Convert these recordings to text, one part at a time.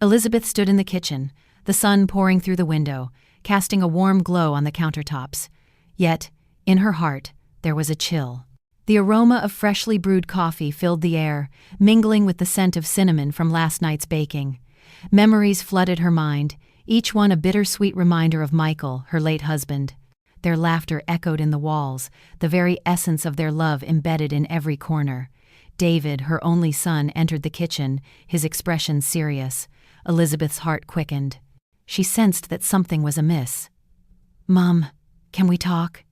Elizabeth stood in the kitchen, the sun pouring through the window, casting a warm glow on the countertops. Yet, in her heart, there was a chill. The aroma of freshly brewed coffee filled the air, mingling with the scent of cinnamon from last night's baking. Memories flooded her mind, each one a bittersweet reminder of Michael, her late husband. Their laughter echoed in the walls, the very essence of their love embedded in every corner. David, her only son, entered the kitchen, his expression serious. Elizabeth's heart quickened. She sensed that something was amiss. "Mom, can we talk?"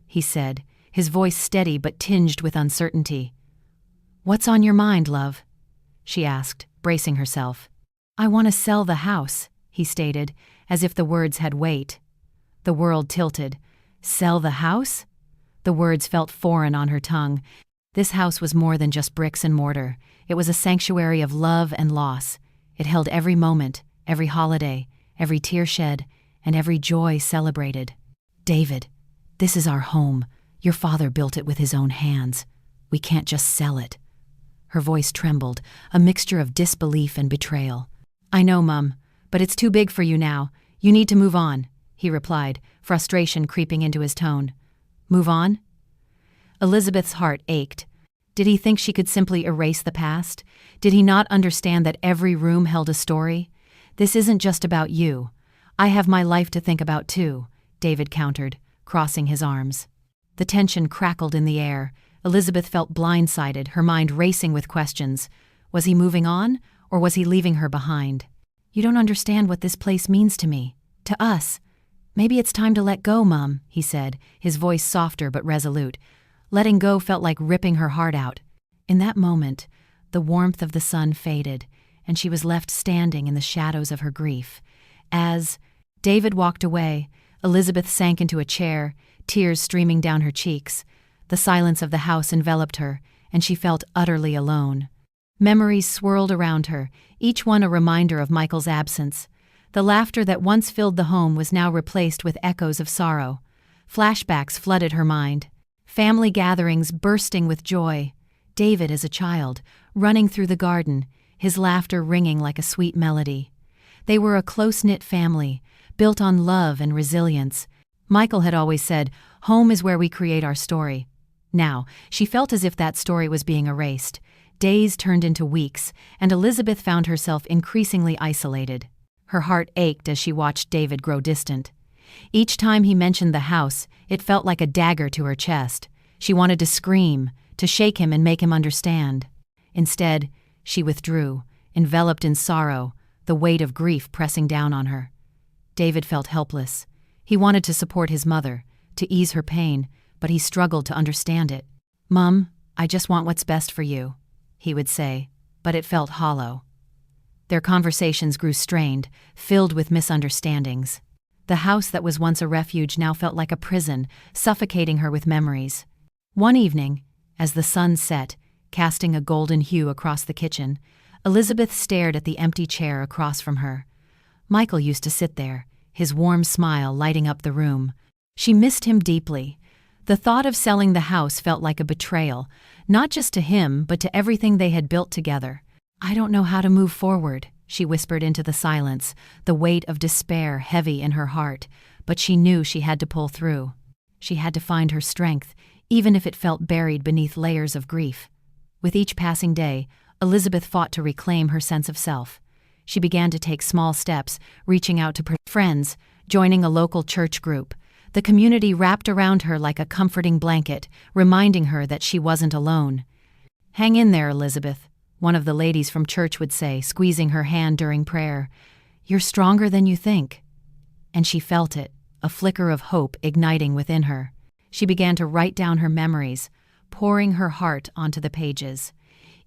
he said, his voice steady but tinged with uncertainty. "What's on your mind, love?" she asked, bracing herself. "I want to sell the house," he stated, as if the words had weight. The world tilted. Sell the house? The words felt foreign on her tongue. This house was more than just bricks and mortar. It was a sanctuary of love and loss. It held every moment, every holiday, every tear shed, and every joy celebrated. "David, this is our home. Your father built it with his own hands. We can't just sell it." Her voice trembled, a mixture of disbelief and betrayal. "I know, Mum, but it's too big for you now. You need to move on," he replied, frustration creeping into his tone. "Move on?" Elizabeth's heart ached. Did he think she could simply erase the past? Did he not understand that every room held a story? "This isn't just about you. I have my life to think about too," David countered, crossing his arms. The tension crackled in the air. Elizabeth felt blindsided, her mind racing with questions. Was he moving on, or was he leaving her behind? "You don't understand what this place means to me. To us. Maybe it's time to let go, Mum," he said, his voice softer but resolute. Letting go felt like ripping her heart out. In that moment, the warmth of the sun faded, and she was left standing in the shadows of her grief. As David walked away, Elizabeth sank into a chair, tears streaming down her cheeks. The silence of the house enveloped her, and she felt utterly alone. Memories swirled around her, each one a reminder of Michael's absence. The laughter that once filled the home was now replaced with echoes of sorrow. Flashbacks flooded her mind. Family gatherings bursting with joy. David as a child, running through the garden, his laughter ringing like a sweet melody. They were a close-knit family, built on love and resilience. Michael had always said, "Home is where we create our story." Now, she felt as if that story was being erased. Days turned into weeks, and Elizabeth found herself increasingly isolated. Her heart ached as she watched David grow distant. Each time he mentioned the house, it felt like a dagger to her chest. She wanted to scream, to shake him and make him understand. Instead, she withdrew, enveloped in sorrow, the weight of grief pressing down on her. David felt helpless. He wanted to support his mother, to ease her pain, but he struggled to understand it. "Mum, I just want what's best for you," he would say, but it felt hollow. Their conversations grew strained, filled with misunderstandings. The house that was once a refuge now felt like a prison, suffocating her with memories. One evening, as the sun set, casting a golden hue across the kitchen, Elizabeth stared at the empty chair across from her. Michael used to sit there, his warm smile lighting up the room. She missed him deeply. The thought of selling the house felt like a betrayal, not just to him, but to everything they had built together. "I don't know how to move forward," she whispered into the silence, the weight of despair heavy in her heart, but she knew she had to pull through. She had to find her strength, even if it felt buried beneath layers of grief. With each passing day, Elizabeth fought to reclaim her sense of self. She began to take small steps, reaching out to friends, joining a local church group. The community wrapped around her like a comforting blanket, reminding her that she wasn't alone. "Hang in there, Elizabeth," one of the ladies from church would say, squeezing her hand during prayer. "You're stronger than you think." And she felt it, a flicker of hope igniting within her. She began to write down her memories, pouring her heart onto the pages.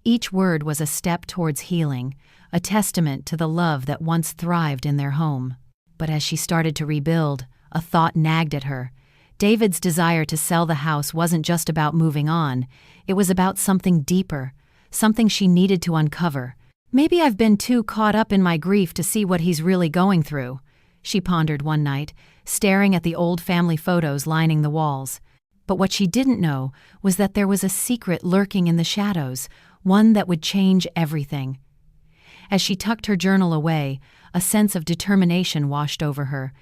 Each word was a step towards healing, a testament to the love that once thrived in their home. But as she started to rebuild, a thought nagged at her. David's desire to sell the house wasn't just about moving on, it was about something deeper, something she needed to uncover. "Maybe I've been too caught up in my grief to see what he's really going through," she pondered one night, staring at the old family photos lining the walls. But what she didn't know was that there was a secret lurking in the shadows, one that would change everything. As she tucked her journal away, a sense of determination washed over her.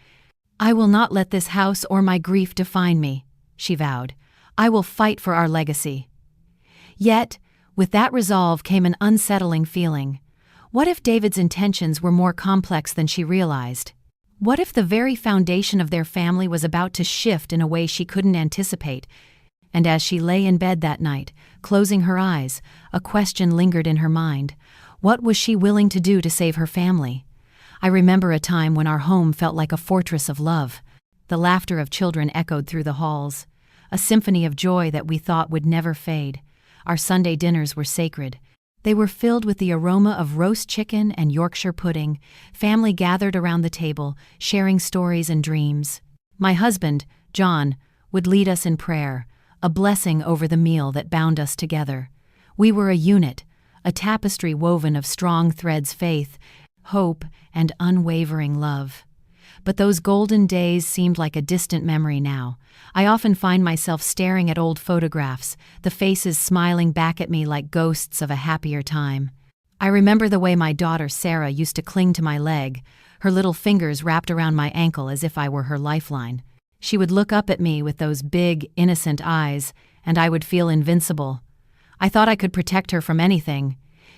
"I will not let this house or my grief define me," she vowed. "I will fight for our legacy." Yet, with that resolve came an unsettling feeling. What if David's intentions were more complex than she realized? What if the very foundation of their family was about to shift in a way she couldn't anticipate? And as she lay in bed that night, closing her eyes, a question lingered in her mind. What was she willing to do to save her family? I remember a time when our home felt like a fortress of love. The laughter of children echoed through the halls, a symphony of joy that we thought would never fade. Our Sunday dinners were sacred. They were filled with the aroma of roast chicken and Yorkshire pudding, family gathered around the table, sharing stories and dreams. My husband, John, would lead us in prayer, a blessing over the meal that bound us together. We were a unit, a tapestry woven of strong threads: faith, hope, and unwavering love. But those golden days seemed like a distant memory now. I often find myself staring at old photographs, the faces smiling back at me like ghosts of a happier time. I remember the way my daughter Sarah used to cling to my leg, her little fingers wrapped around my ankle as if I were her lifeline. She would look up at me with those big, innocent eyes, and I would feel invincible. I thought I could protect her from anything.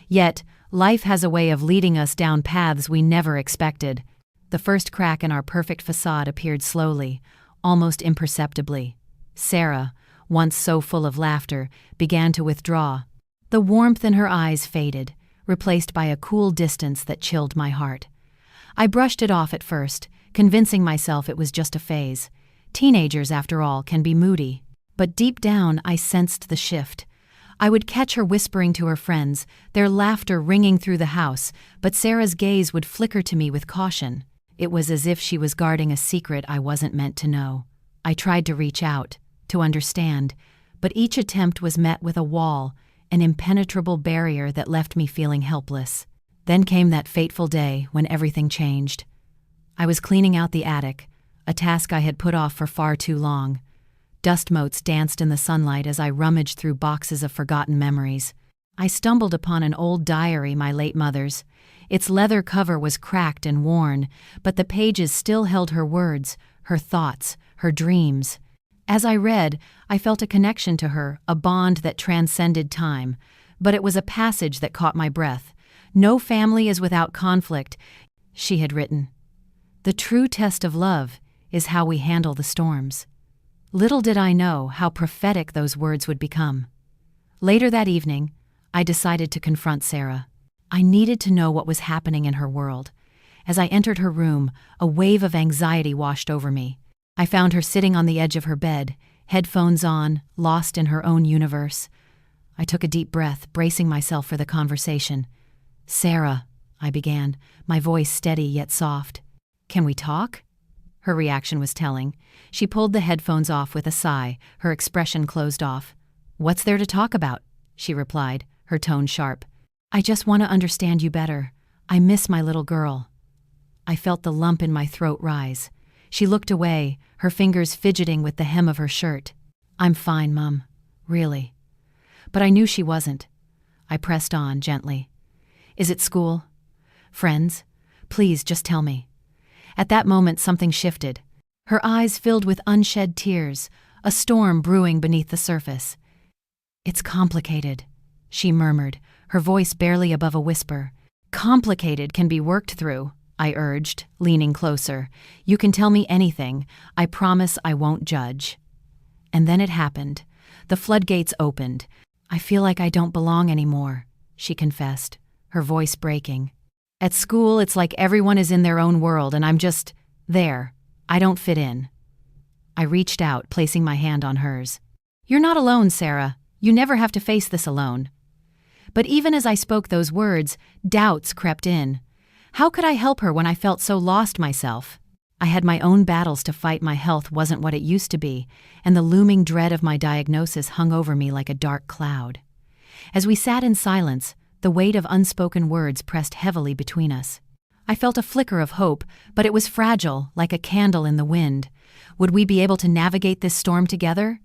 Yet, life has a way of leading us down paths we never expected. The first crack in our perfect facade appeared slowly, almost imperceptibly. Sarah, once so full of laughter, began to withdraw. The warmth in her eyes faded, replaced by a cool distance that chilled my heart. I brushed it off at first, convincing myself it was just a phase. Teenagers, after all, can be moody. But deep down, I sensed the shift. I would catch her whispering to her friends, their laughter ringing through the house, but Sarah's gaze would flicker to me with caution. It was as if she was guarding a secret I wasn't meant to know. I tried to reach out, to understand, but each attempt was met with a wall, an impenetrable barrier that left me feeling helpless. Then came that fateful day when everything changed. I was cleaning out the attic, a task I had put off for far too long. Dust motes danced in the sunlight as I rummaged through boxes of forgotten memories. I stumbled upon an old diary, my late mother's. Its leather cover was cracked and worn, but the pages still held her words, her thoughts, her dreams. As I read, I felt a connection to her, a bond that transcended time. But it was a passage that caught my breath. "No family is without conflict," she had written. "The true test of love is how we handle the storms." Little did I know how prophetic those words would become. Later that evening, I decided to confront Sarah. I needed to know what was happening in her world. As I entered her room, a wave of anxiety washed over me. I found her sitting on the edge of her bed, headphones on, lost in her own universe. I took a deep breath, bracing myself for the conversation. "Sarah," I began, my voice steady yet soft. "Can we talk?" Her reaction was telling. She pulled the headphones off with a sigh, her expression closed off. "What's there to talk about?" she replied, her tone sharp. "I just want to understand you better. I miss my little girl." I felt the lump in my throat rise. She looked away, her fingers fidgeting with the hem of her shirt. "I'm fine, Mum. Really." But I knew she wasn't. I pressed on, gently. "Is it school? Friends? Please, just tell me." At that moment, something shifted. Her eyes filled with unshed tears, a storm brewing beneath the surface. "It's complicated," she murmured, her voice barely above a whisper. "Complicated can be worked through," I urged, leaning closer. "You can tell me anything. I promise I won't judge." And then it happened. The floodgates opened. "I feel like I don't belong anymore," she confessed, her voice breaking. "At school, it's like everyone is in their own world and I'm just there. I don't fit in." I reached out, placing my hand on hers. "You're not alone, Sarah. You never have to face this alone." But even as I spoke those words, doubts crept in. How could I help her when I felt so lost myself? I had my own battles to fight. My health wasn't what it used to be, and the looming dread of my diagnosis hung over me like a dark cloud. As we sat in silence, the weight of unspoken words pressed heavily between us. I felt a flicker of hope, but it was fragile, like a candle in the wind. Would we be able to navigate this storm together?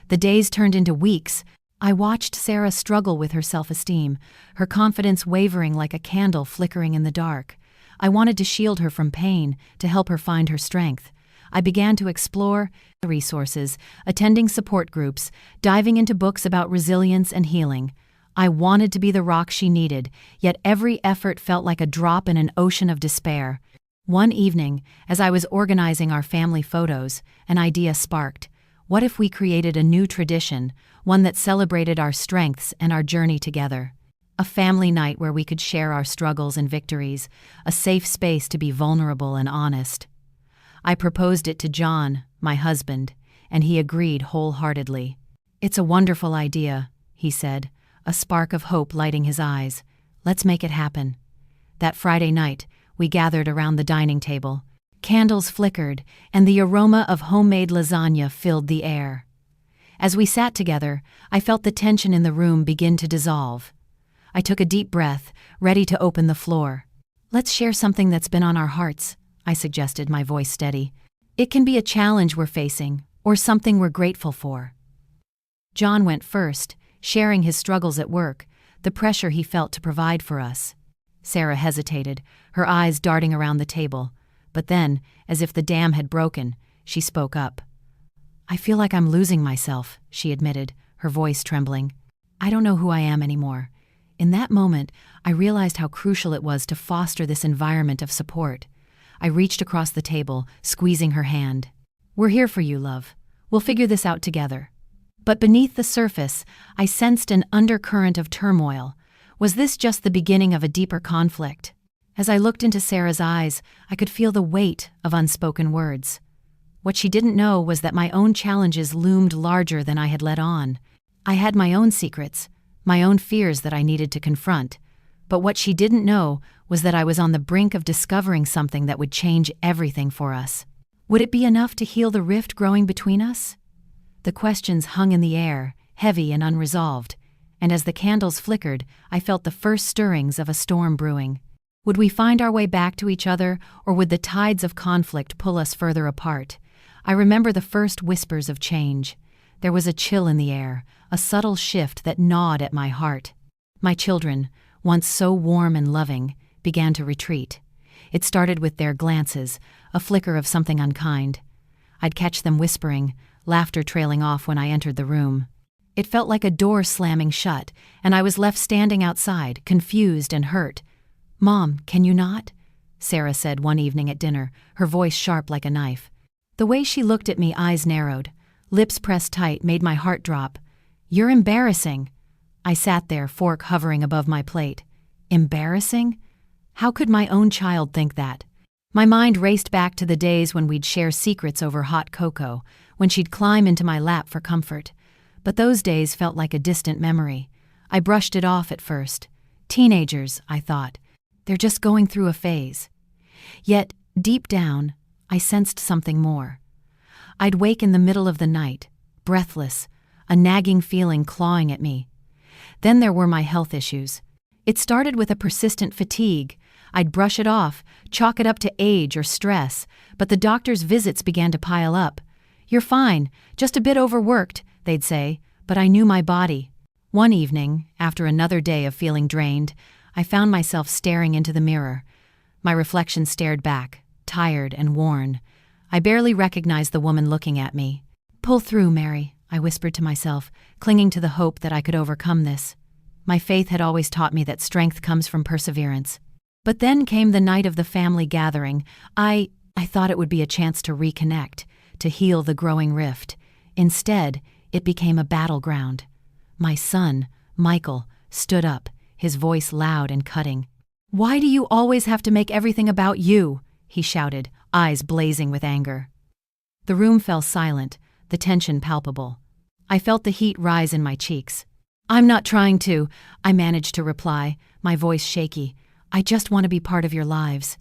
The days turned into weeks, I watched Sarah struggle with her self-esteem, her confidence wavering like a candle flickering in the dark. I wanted to shield her from pain, to help her find her strength. I began to explore resources, attending support groups, diving into books about resilience and healing. I wanted to be the rock she needed, yet every effort felt like a drop in an ocean of despair. One evening, as I was organizing our family photos, an idea sparked. What if we created a new tradition, one that celebrated our strengths and our journey together? A family night where we could share our struggles and victories, a safe space to be vulnerable and honest. I proposed it to John, my husband, and he agreed wholeheartedly. "It's a wonderful idea," he said, a spark of hope lighting his eyes. "Let's make it happen." That Friday night, we gathered around the dining table. Candles flickered, and the aroma of homemade lasagna filled the air. As we sat together, I felt the tension in the room begin to dissolve. I took a deep breath, ready to open the floor. "Let's share something that's been on our hearts," I suggested, my voice steady. "It can be a challenge we're facing, or something we're grateful for." John went first, sharing his struggles at work, the pressure he felt to provide for us. Sarah hesitated, her eyes darting around the table. But then, as if the dam had broken, she spoke up. "I feel like I'm losing myself," she admitted, her voice trembling. "I don't know who I am anymore." In that moment, I realized how crucial it was to foster this environment of support. I reached across the table, squeezing her hand. "We're here for you, love. We'll figure this out together." But beneath the surface, I sensed an undercurrent of turmoil. Was this just the beginning of a deeper conflict? As I looked into Sarah's eyes, I could feel the weight of unspoken words. What she didn't know was that my own challenges loomed larger than I had let on. I had my own secrets, my own fears that I needed to confront. But what she didn't know was that I was on the brink of discovering something that would change everything for us. Would it be enough to heal the rift growing between us? The questions hung in the air, heavy and unresolved, and as the candles flickered, I felt the first stirrings of a storm brewing. Would we find our way back to each other, or would the tides of conflict pull us further apart? I remember the first whispers of change. There was a chill in the air, a subtle shift that gnawed at my heart. My children, once so warm and loving, began to retreat. It started with their glances, a flicker of something unkind. I'd catch them whispering, laughter trailing off when I entered the room. It felt like a door slamming shut, and I was left standing outside, confused and hurt. "Mom, can you not?" Sarah said one evening at dinner, her voice sharp like a knife. The way she looked at me, eyes narrowed, lips pressed tight, made my heart drop. "You're embarrassing." I sat there, fork hovering above my plate. Embarrassing? How could my own child think that? My mind raced back to the days when we'd share secrets over hot cocoa, when she'd climb into my lap for comfort. But those days felt like a distant memory. I brushed it off at first. Teenagers, I thought. They're just going through a phase. Yet, deep down, I sensed something more. I'd wake in the middle of the night, breathless, a nagging feeling clawing at me. Then there were my health issues. It started with a persistent fatigue. I'd brush it off, chalk it up to age or stress, but the doctor's visits began to pile up. "You're fine, just a bit overworked," they'd say, but I knew my body. One evening, after another day of feeling drained, I found myself staring into the mirror. My reflection stared back, tired and worn. I barely recognized the woman looking at me. "Pull through, Mary," I whispered to myself, clinging to the hope that I could overcome this. My faith had always taught me that strength comes from perseverance. But then came the night of the family gathering. I thought it would be a chance to reconnect, to heal the growing rift. Instead, it became a battleground. My son, Michael, stood up, his voice loud and cutting. "Why do you always have to make everything about you?" he shouted, eyes blazing with anger. The room fell silent, the tension palpable. I felt the heat rise in my cheeks. "I'm not trying to," I managed to reply, my voice shaky. "I just want to be part of your lives."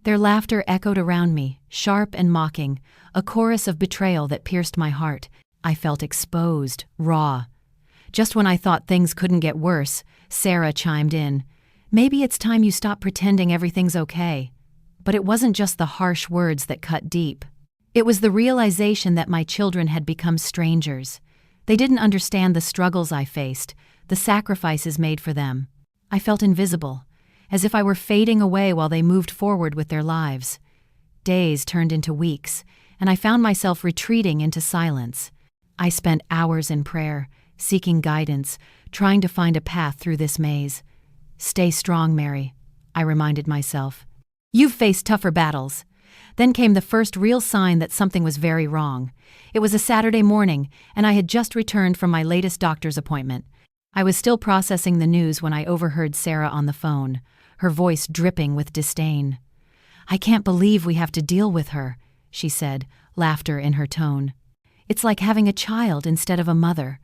Their laughter echoed around me, sharp and mocking, a chorus of betrayal that pierced my heart. I felt exposed, raw. Just when I thought things couldn't get worse, Sarah chimed in. "Maybe it's time you stop pretending everything's okay." But it wasn't just the harsh words that cut deep. It was the realization that my children had become strangers. They didn't understand the struggles I faced, the sacrifices made for them. I felt invisible, as if I were fading away while they moved forward with their lives. Days turned into weeks, and I found myself retreating into silence. I spent hours in prayer, seeking guidance, trying to find a path through this maze. "Stay strong, Mary," I reminded myself. "You've faced tougher battles." Then came the first real sign that something was very wrong. It was a Saturday morning, and I had just returned from my latest doctor's appointment. I was still processing the news when I overheard Sarah on the phone, her voice dripping with disdain. "I can't believe we have to deal with her," she said, laughter in her tone. "It's like having a child instead of a mother."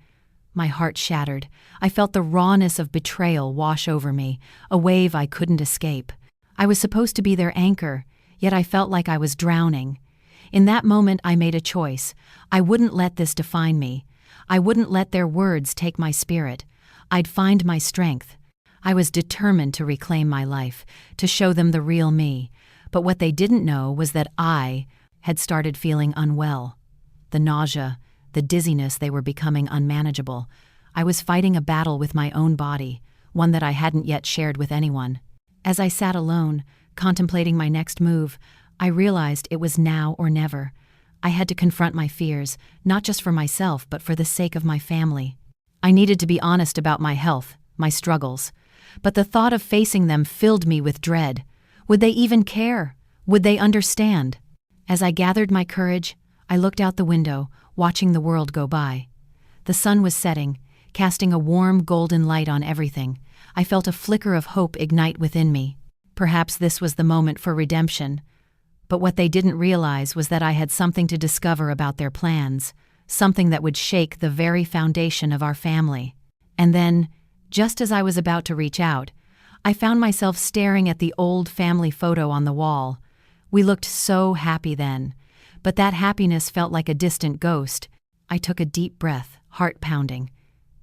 My heart shattered. I felt the rawness of betrayal wash over me, a wave I couldn't escape. I was supposed to be their anchor, yet I felt like I was drowning. In that moment I made a choice. I wouldn't let this define me. I wouldn't let their words take my spirit. I'd find my strength. I was determined to reclaim my life, to show them the real me. But what they didn't know was that I had started feeling unwell. The nausea, the dizziness, they were becoming unmanageable. I was fighting a battle with my own body, one that I hadn't yet shared with anyone. As I sat alone, contemplating my next move, I realized it was now or never. I had to confront my fears, not just for myself, but for the sake of my family. I needed to be honest about my health, my struggles. But the thought of facing them filled me with dread. Would they even care? Would they understand? As I gathered my courage, I looked out the window, watching the world go by. The sun was setting, casting a warm golden light on everything. I felt a flicker of hope ignite within me. Perhaps this was the moment for redemption. But what they didn't realize was that I had something to discover about their plans, something that would shake the very foundation of our family. And then, just as I was about to reach out, I found myself staring at the old family photo on the wall. We looked so happy then, but that happiness felt like a distant ghost. I took a deep breath, heart pounding.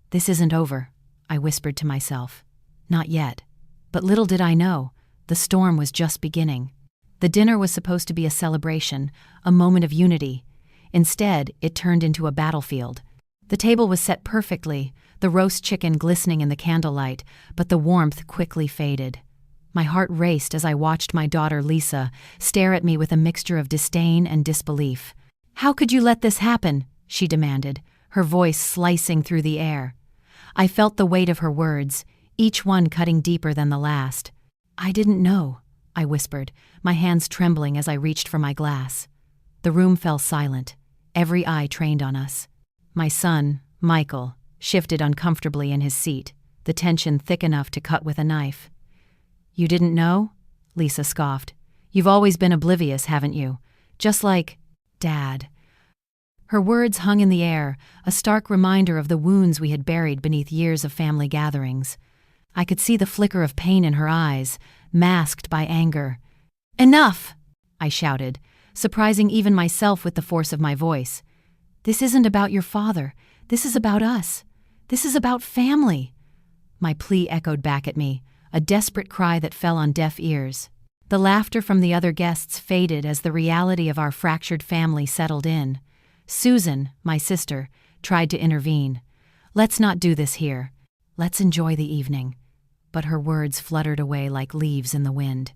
"This isn't over," I whispered to myself. Not yet. But little did I know, the storm was just beginning. The dinner was supposed to be a celebration, a moment of unity. Instead, it turned into a battlefield. The table was set perfectly, the roast chicken glistening in the candlelight, but the warmth quickly faded. My heart raced as I watched my daughter Lisa stare at me with a mixture of disdain and disbelief. "How could you let this happen?" she demanded, her voice slicing through the air. I felt the weight of her words, each one cutting deeper than the last. "I didn't know," I whispered, my hands trembling as I reached for my glass. The room fell silent, every eye trained on us. My son, Michael, shifted uncomfortably in his seat, the tension thick enough to cut with a knife. "You didn't know?" Lisa scoffed. "You've always been oblivious, haven't you? Just like Dad." Her words hung in the air, a stark reminder of the wounds we had buried beneath years of family gatherings. I could see the flicker of pain in her eyes, masked by anger. "Enough!" I shouted, surprising even myself with the force of my voice. "This isn't about your father. This is about us. This is about family." My plea echoed back at me, a desperate cry that fell on deaf ears. The laughter from the other guests faded as the reality of our fractured family settled in. Susan, my sister, tried to intervene. "Let's not do this here. Let's enjoy the evening." But her words fluttered away like leaves in the wind.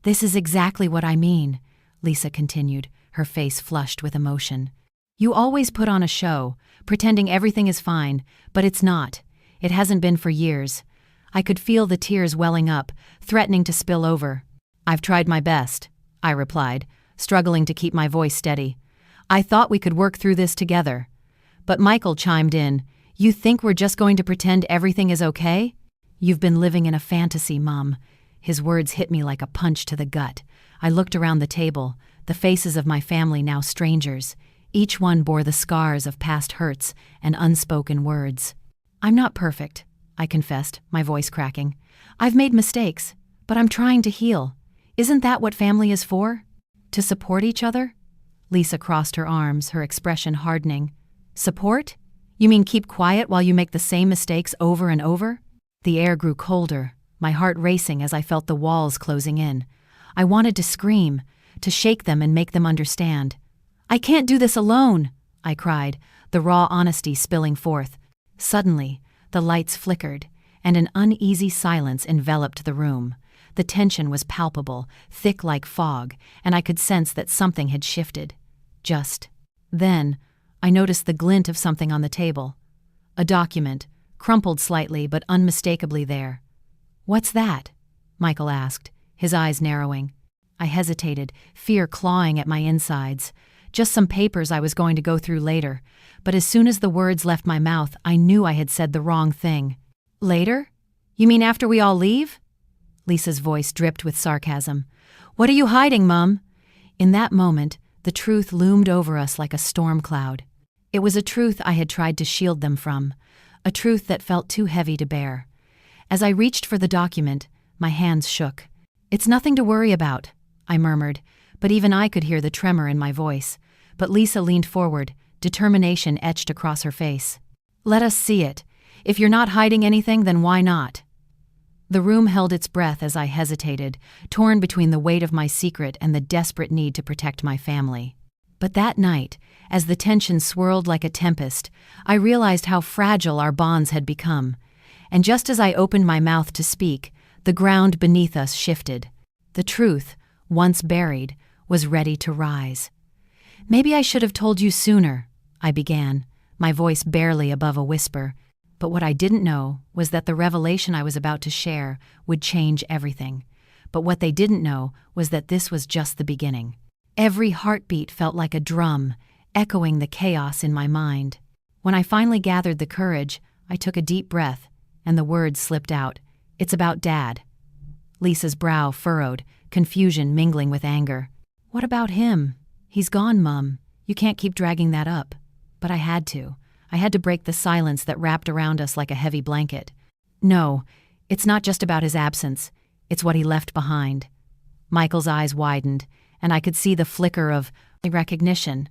"This is exactly what I mean," Lisa continued, her face flushed with emotion. "You always put on a show, pretending everything is fine, but it's not. It hasn't been for years." I could feel the tears welling up, threatening to spill over. "I've tried my best," I replied, struggling to keep my voice steady. "I thought we could work through this together." But Michael chimed in, "You think we're just going to pretend everything is okay? You've been living in a fantasy, Mom." His words hit me like a punch to the gut. I looked around the table, the faces of my family now strangers. Each one bore the scars of past hurts and unspoken words. "I'm not perfect," I confessed, my voice cracking. "I've made mistakes, but I'm trying to heal. Isn't that what family is for? To support each other?" Lisa crossed her arms, her expression hardening. "Support? You mean keep quiet while you make the same mistakes over and over?" The air grew colder, my heart racing as I felt the walls closing in. I wanted to scream, to shake them and make them understand. "I can't do this alone," I cried, the raw honesty spilling forth. Suddenly, the lights flickered, and an uneasy silence enveloped the room. The tension was palpable, thick like fog, and I could sense that something had shifted. Just then, I noticed the glint of something on the table. A document, crumpled slightly but unmistakably there. "What's that?" Michael asked, his eyes narrowing. I hesitated, fear clawing at my insides. Just some papers I was going to go through later, but as soon as the words left my mouth, I knew I had said the wrong thing. "Later? You mean after we all leave?" Lisa's voice dripped with sarcasm. "What are you hiding, Mum?" In that moment, the truth loomed over us like a storm cloud. It was a truth I had tried to shield them from, a truth that felt too heavy to bear. As I reached for the document, my hands shook. "It's nothing to worry about," I murmured, but even I could hear the tremor in my voice. But Lisa leaned forward, determination etched across her face. "Let us see it. If you're not hiding anything, then why not?" The room held its breath as I hesitated, torn between the weight of my secret and the desperate need to protect my family. But that night, as the tension swirled like a tempest, I realized how fragile our bonds had become. And just as I opened my mouth to speak, the ground beneath us shifted. The truth, once buried, was ready to rise. "Maybe I should have told you sooner," I began, my voice barely above a whisper. But what I didn't know was that the revelation I was about to share would change everything. But what they didn't know was that this was just the beginning. Every heartbeat felt like a drum, echoing the chaos in my mind. When I finally gathered the courage, I took a deep breath, and the words slipped out. "It's about Dad." Lisa's brow furrowed, confusion mingling with anger. "What about him? He's gone, Mum. You can't keep dragging that up." But I had to. I had to break the silence that wrapped around us like a heavy blanket. "No, it's not just about his absence. It's what he left behind." Michael's eyes widened, and I could see the flicker of recognition.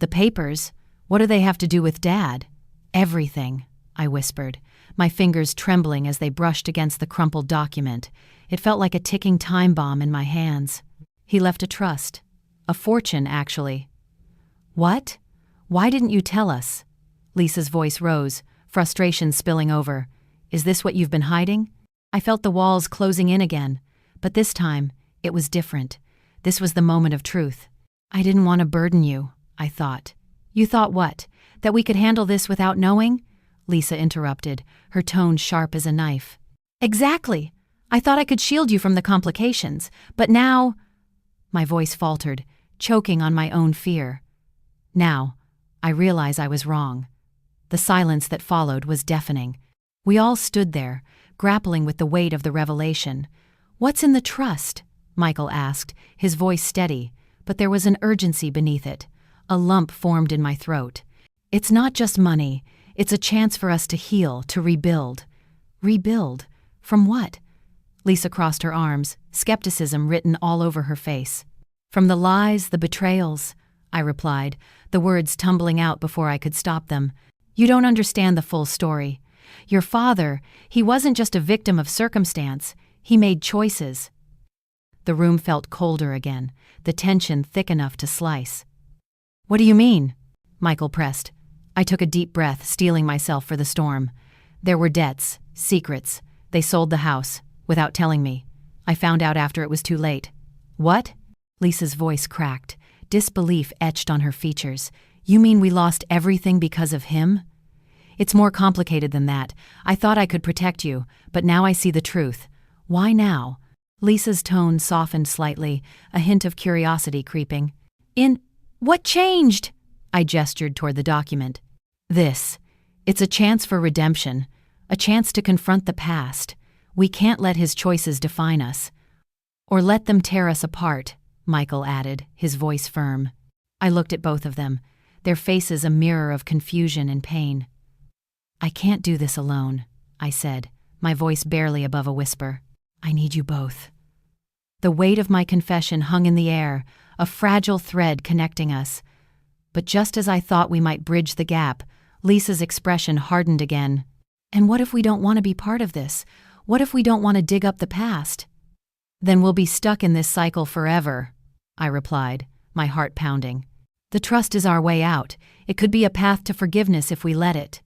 "The papers? What do they have to do with Dad?" "Everything," I whispered, my fingers trembling as they brushed against the crumpled document. It felt like a ticking time bomb in my hands. "He left a trust. A fortune, actually." "What? Why didn't you tell us?" Lisa's voice rose, frustration spilling over. "Is this what you've been hiding?" I felt the walls closing in again, but this time, it was different. This was the moment of truth. "I didn't want to burden you," I thought. "You thought what? That we could handle this without knowing?" Lisa interrupted, her tone sharp as a knife. "Exactly! I thought I could shield you from the complications, but now—" My voice faltered, choking on my own fear. Now, I realize I was wrong. The silence that followed was deafening. We all stood there, grappling with the weight of the revelation. "What's in the trust?" Michael asked, his voice steady, but there was an urgency beneath it. A lump formed in my throat. "It's not just money. It's a chance for us to heal, to rebuild." "Rebuild? From what?" Lisa crossed her arms, skepticism written all over her face. "From the lies, the betrayals," I replied, the words tumbling out before I could stop them. "You don't understand the full story. Your father, he wasn't just a victim of circumstance. He made choices." The room felt colder again, the tension thick enough to slice. "What do you mean?" Michael pressed. I took a deep breath, steeling myself for the storm. "There were debts, secrets. They sold the house, without telling me. I found out after it was too late." "What?" Lisa's voice cracked, disbelief etched on her features. "You mean we lost everything because of him?" "It's more complicated than that. I thought I could protect you, but now I see the truth." "Why now?" Lisa's tone softened slightly, a hint of curiosity creeping. What changed?" I gestured toward the document. "This. It's a chance for redemption, a chance to confront the past. We can't let his choices define us. Or let them tear us apart," Michael added, his voice firm. I looked at both of them, their faces a mirror of confusion and pain. "I can't do this alone," I said, my voice barely above a whisper. "I need you both." The weight of my confession hung in the air, a fragile thread connecting us. But just as I thought we might bridge the gap, Lisa's expression hardened again. "And what if we don't want to be part of this? What if we don't want to dig up the past?" "Then we'll be stuck in this cycle forever," I replied, my heart pounding. The trust is our way out. It could be a path to forgiveness if we let it.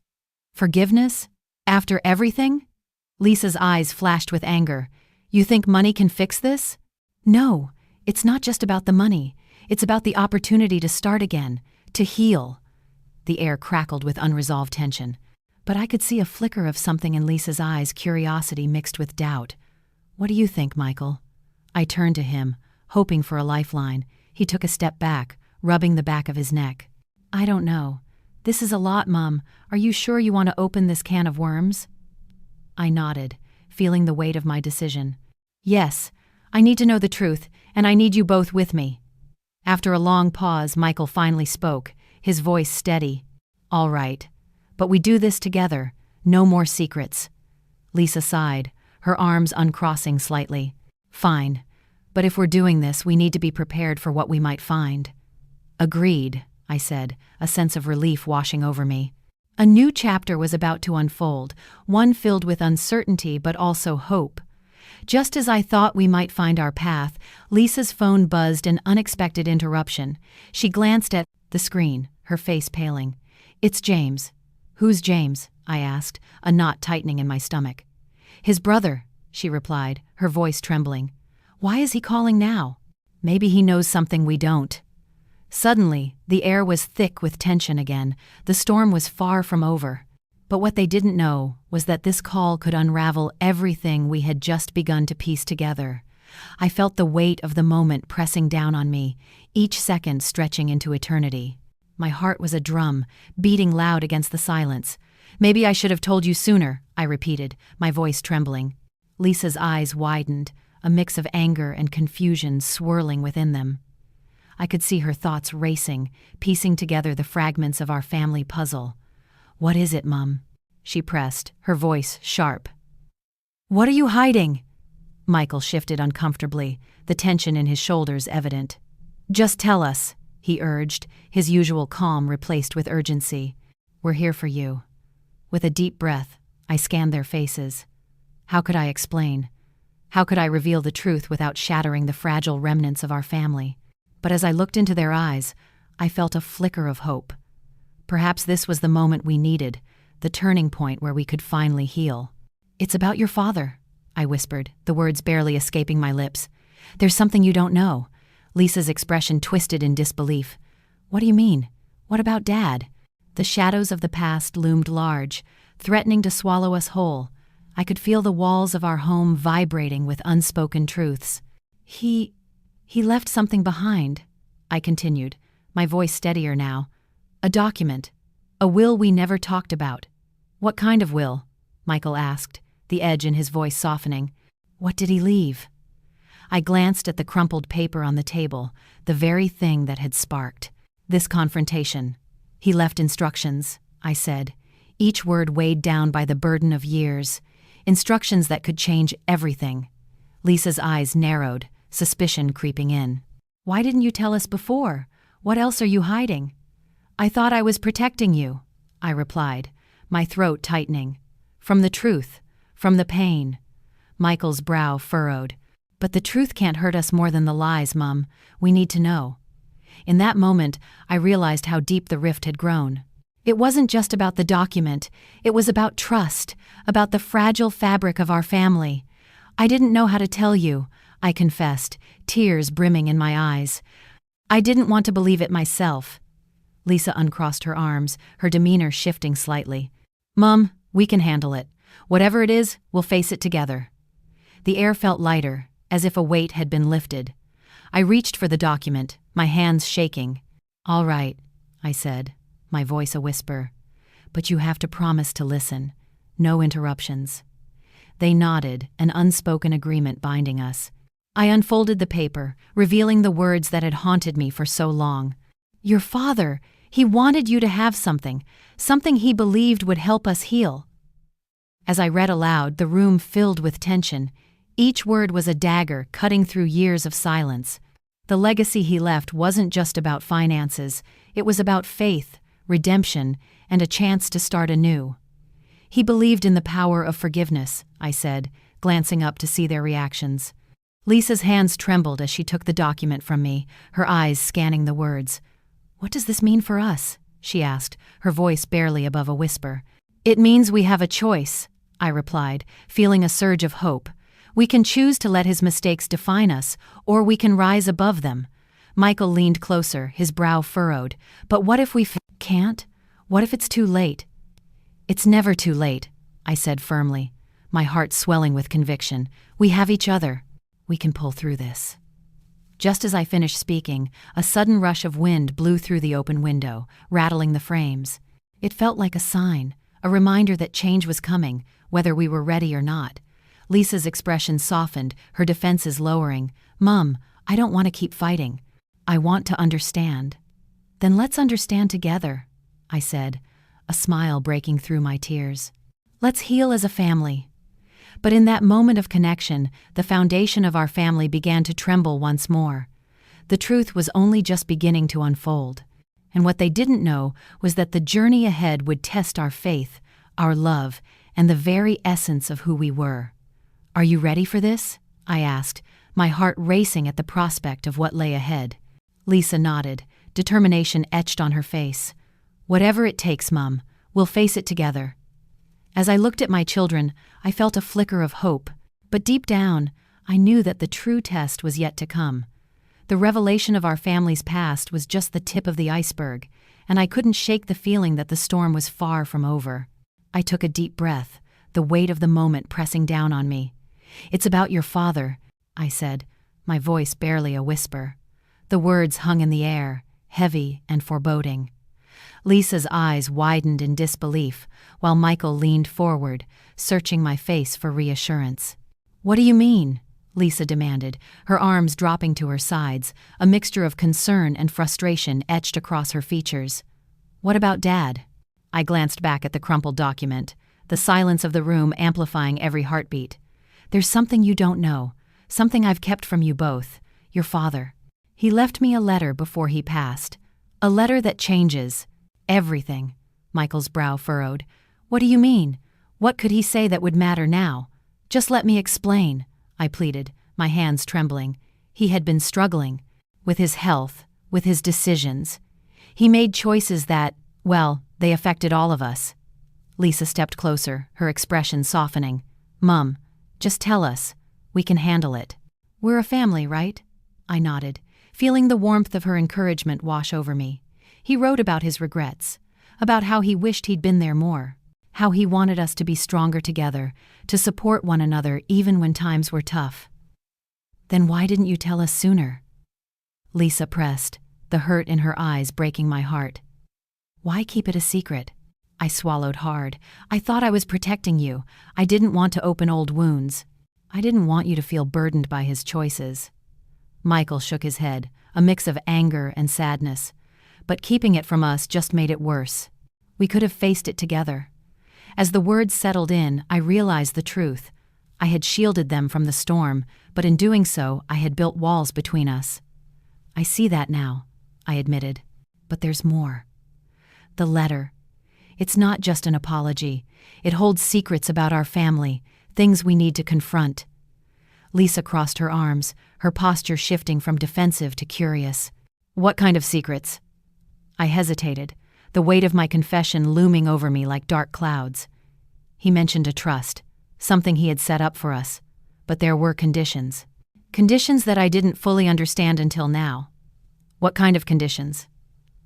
Forgiveness? After everything? Lisa's eyes flashed with anger. You think money can fix this? No, it's not just about the money. It's about the opportunity to start again, to heal. The air crackled with unresolved tension. But I could see a flicker of something in Lisa's eyes, curiosity mixed with doubt. What do you think, Michael? I turned to him, hoping for a lifeline. He took a step back, rubbing the back of his neck. I don't know. This is a lot, Mum. Are you sure you want to open this can of worms? I nodded, feeling the weight of my decision. Yes, I need to know the truth, and I need you both with me. After a long pause, Michael finally spoke, his voice steady. All right. But we do this together. No more secrets. Lisa sighed, her arms uncrossing slightly. Fine. But if we're doing this, we need to be prepared for what we might find. Agreed, I said, a sense of relief washing over me. A new chapter was about to unfold, one filled with uncertainty but also hope. Just as I thought we might find our path, Lisa's phone buzzed an unexpected interruption. She glanced at the screen, her face paling. It's James. Who's James? I asked, a knot tightening in my stomach. His brother, she replied, her voice trembling. Why is he calling now? Maybe he knows something we don't. Suddenly, the air was thick with tension again. The storm was far from over. But what they didn't know was that this call could unravel everything we had just begun to piece together. I felt the weight of the moment pressing down on me, each second stretching into eternity. My heart was a drum, beating loud against the silence. Maybe I should have told you sooner, I repeated, my voice trembling. Lisa's eyes widened, a mix of anger and confusion swirling within them. I could see her thoughts racing, piecing together the fragments of our family puzzle. What is it, Mum? She pressed, her voice sharp. What are you hiding? Michael shifted uncomfortably, the tension in his shoulders evident. Just tell us, he urged, his usual calm replaced with urgency. We're here for you. With a deep breath, I scanned their faces. How could I explain? How could I reveal the truth without shattering the fragile remnants of our family? But as I looked into their eyes, I felt a flicker of hope. Perhaps this was the moment we needed, the turning point where we could finally heal. It's about your father, I whispered, the words barely escaping my lips. There's something you don't know. Lisa's expression twisted in disbelief. What do you mean? What about Dad? The shadows of the past loomed large, threatening to swallow us whole. I could feel the walls of our home vibrating with unspoken truths. He left something behind, I continued, my voice steadier now. A document. A will we never talked about. What kind of will? Michael asked, the edge in his voice softening. What did he leave? I glanced at the crumpled paper on the table, the very thing that had sparked this confrontation. He left instructions, I said, each word weighed down by the burden of years. Instructions that could change everything. Lisa's eyes narrowed, suspicion creeping in. Why didn't you tell us before? What else are you hiding? I thought I was protecting you, I replied, my throat tightening. From the truth, from the pain. Michael's brow furrowed. But the truth can't hurt us more than the lies, Mum. We need to know. In that moment, I realized how deep the rift had grown. It wasn't just about the document. It was about trust, about the fragile fabric of our family. I didn't know how to tell you, I confessed, tears brimming in my eyes. I didn't want to believe it myself. Lisa uncrossed her arms, her demeanor shifting slightly. Mum, we can handle it. Whatever it is, we'll face it together. The air felt lighter, as if a weight had been lifted. I reached for the document, my hands shaking. All right, I said, my voice a whisper. But you have to promise to listen. No interruptions. They nodded, an unspoken agreement binding us. I unfolded the paper, revealing the words that had haunted me for so long. Your father, he wanted you to have something he believed would help us heal. As I read aloud, the room filled with tension. Each word was a dagger cutting through years of silence. The legacy he left wasn't just about finances, it was about faith, redemption, and a chance to start anew. He believed in the power of forgiveness, I said, glancing up to see their reactions. Lisa's hands trembled as she took the document from me, her eyes scanning the words. "What does this mean for us?" she asked, her voice barely above a whisper. "It means we have a choice," I replied, feeling a surge of hope. "We can choose to let his mistakes define us, or we can rise above them." Michael leaned closer, his brow furrowed. "But what if we can't? What if it's too late?" "It's never too late," I said firmly, my heart swelling with conviction. "We have each other. We can pull through this." Just as I finished speaking, a sudden rush of wind blew through the open window, rattling the frames. It felt like a sign, a reminder that change was coming, whether we were ready or not. Lisa's expression softened, her defenses lowering. "Mum, I don't want to keep fighting. I want to understand." "Then let's understand together," I said, a smile breaking through my tears. "Let's heal as a family." But in that moment of connection, the foundation of our family began to tremble once more. The truth was only just beginning to unfold. And what they didn't know was that the journey ahead would test our faith, our love, and the very essence of who we were. "Are you ready for this?" I asked, my heart racing at the prospect of what lay ahead. Lisa nodded, determination etched on her face. "Whatever it takes, Mum, we'll face it together." As I looked at my children, I felt a flicker of hope, but deep down, I knew that the true test was yet to come. The revelation of our family's past was just the tip of the iceberg, and I couldn't shake the feeling that the storm was far from over. I took a deep breath, the weight of the moment pressing down on me. "It's about your father," I said, my voice barely a whisper. The words hung in the air, heavy and foreboding. Lisa's eyes widened in disbelief, while Michael leaned forward, searching my face for reassurance. "What do you mean?" Lisa demanded, her arms dropping to her sides, a mixture of concern and frustration etched across her features. "What about Dad?" I glanced back at the crumpled document, the silence of the room amplifying every heartbeat. "There's something you don't know, something I've kept from you both. Your father. He left me a letter before he passed. A letter that changes everything." Michael's brow furrowed. "What do you mean? What could he say that would matter now? Just let me explain," I pleaded, my hands trembling. He had been struggling. With his health, with his decisions. He made choices that, well, they affected all of us. Lisa stepped closer, her expression softening. "Mum, just tell us. We can handle it." "We're a family, right?" I nodded, feeling the warmth of her encouragement wash over me. He wrote about his regrets, about how he wished he'd been there more, how he wanted us to be stronger together, to support one another even when times were tough. "Then why didn't you tell us sooner?" Lisa pressed, the hurt in her eyes breaking my heart. "Why keep it a secret?" I swallowed hard. "I thought I was protecting you. I didn't want to open old wounds. I didn't want you to feel burdened by his choices." Michael shook his head, a mix of anger and sadness. But keeping it from us just made it worse. We could have faced it together. As the words settled in, I realized the truth. I had shielded them from the storm, but in doing so, I had built walls between us. "I see that now," I admitted. "But there's more. The letter. It's not just an apology. It holds secrets about our family, things we need to confront." Lisa crossed her arms, her posture shifting from defensive to curious. "What kind of secrets?" I hesitated, the weight of my confession looming over me like dark clouds. He mentioned a trust, something he had set up for us, but there were conditions. Conditions that I didn't fully understand until now. "What kind of conditions?"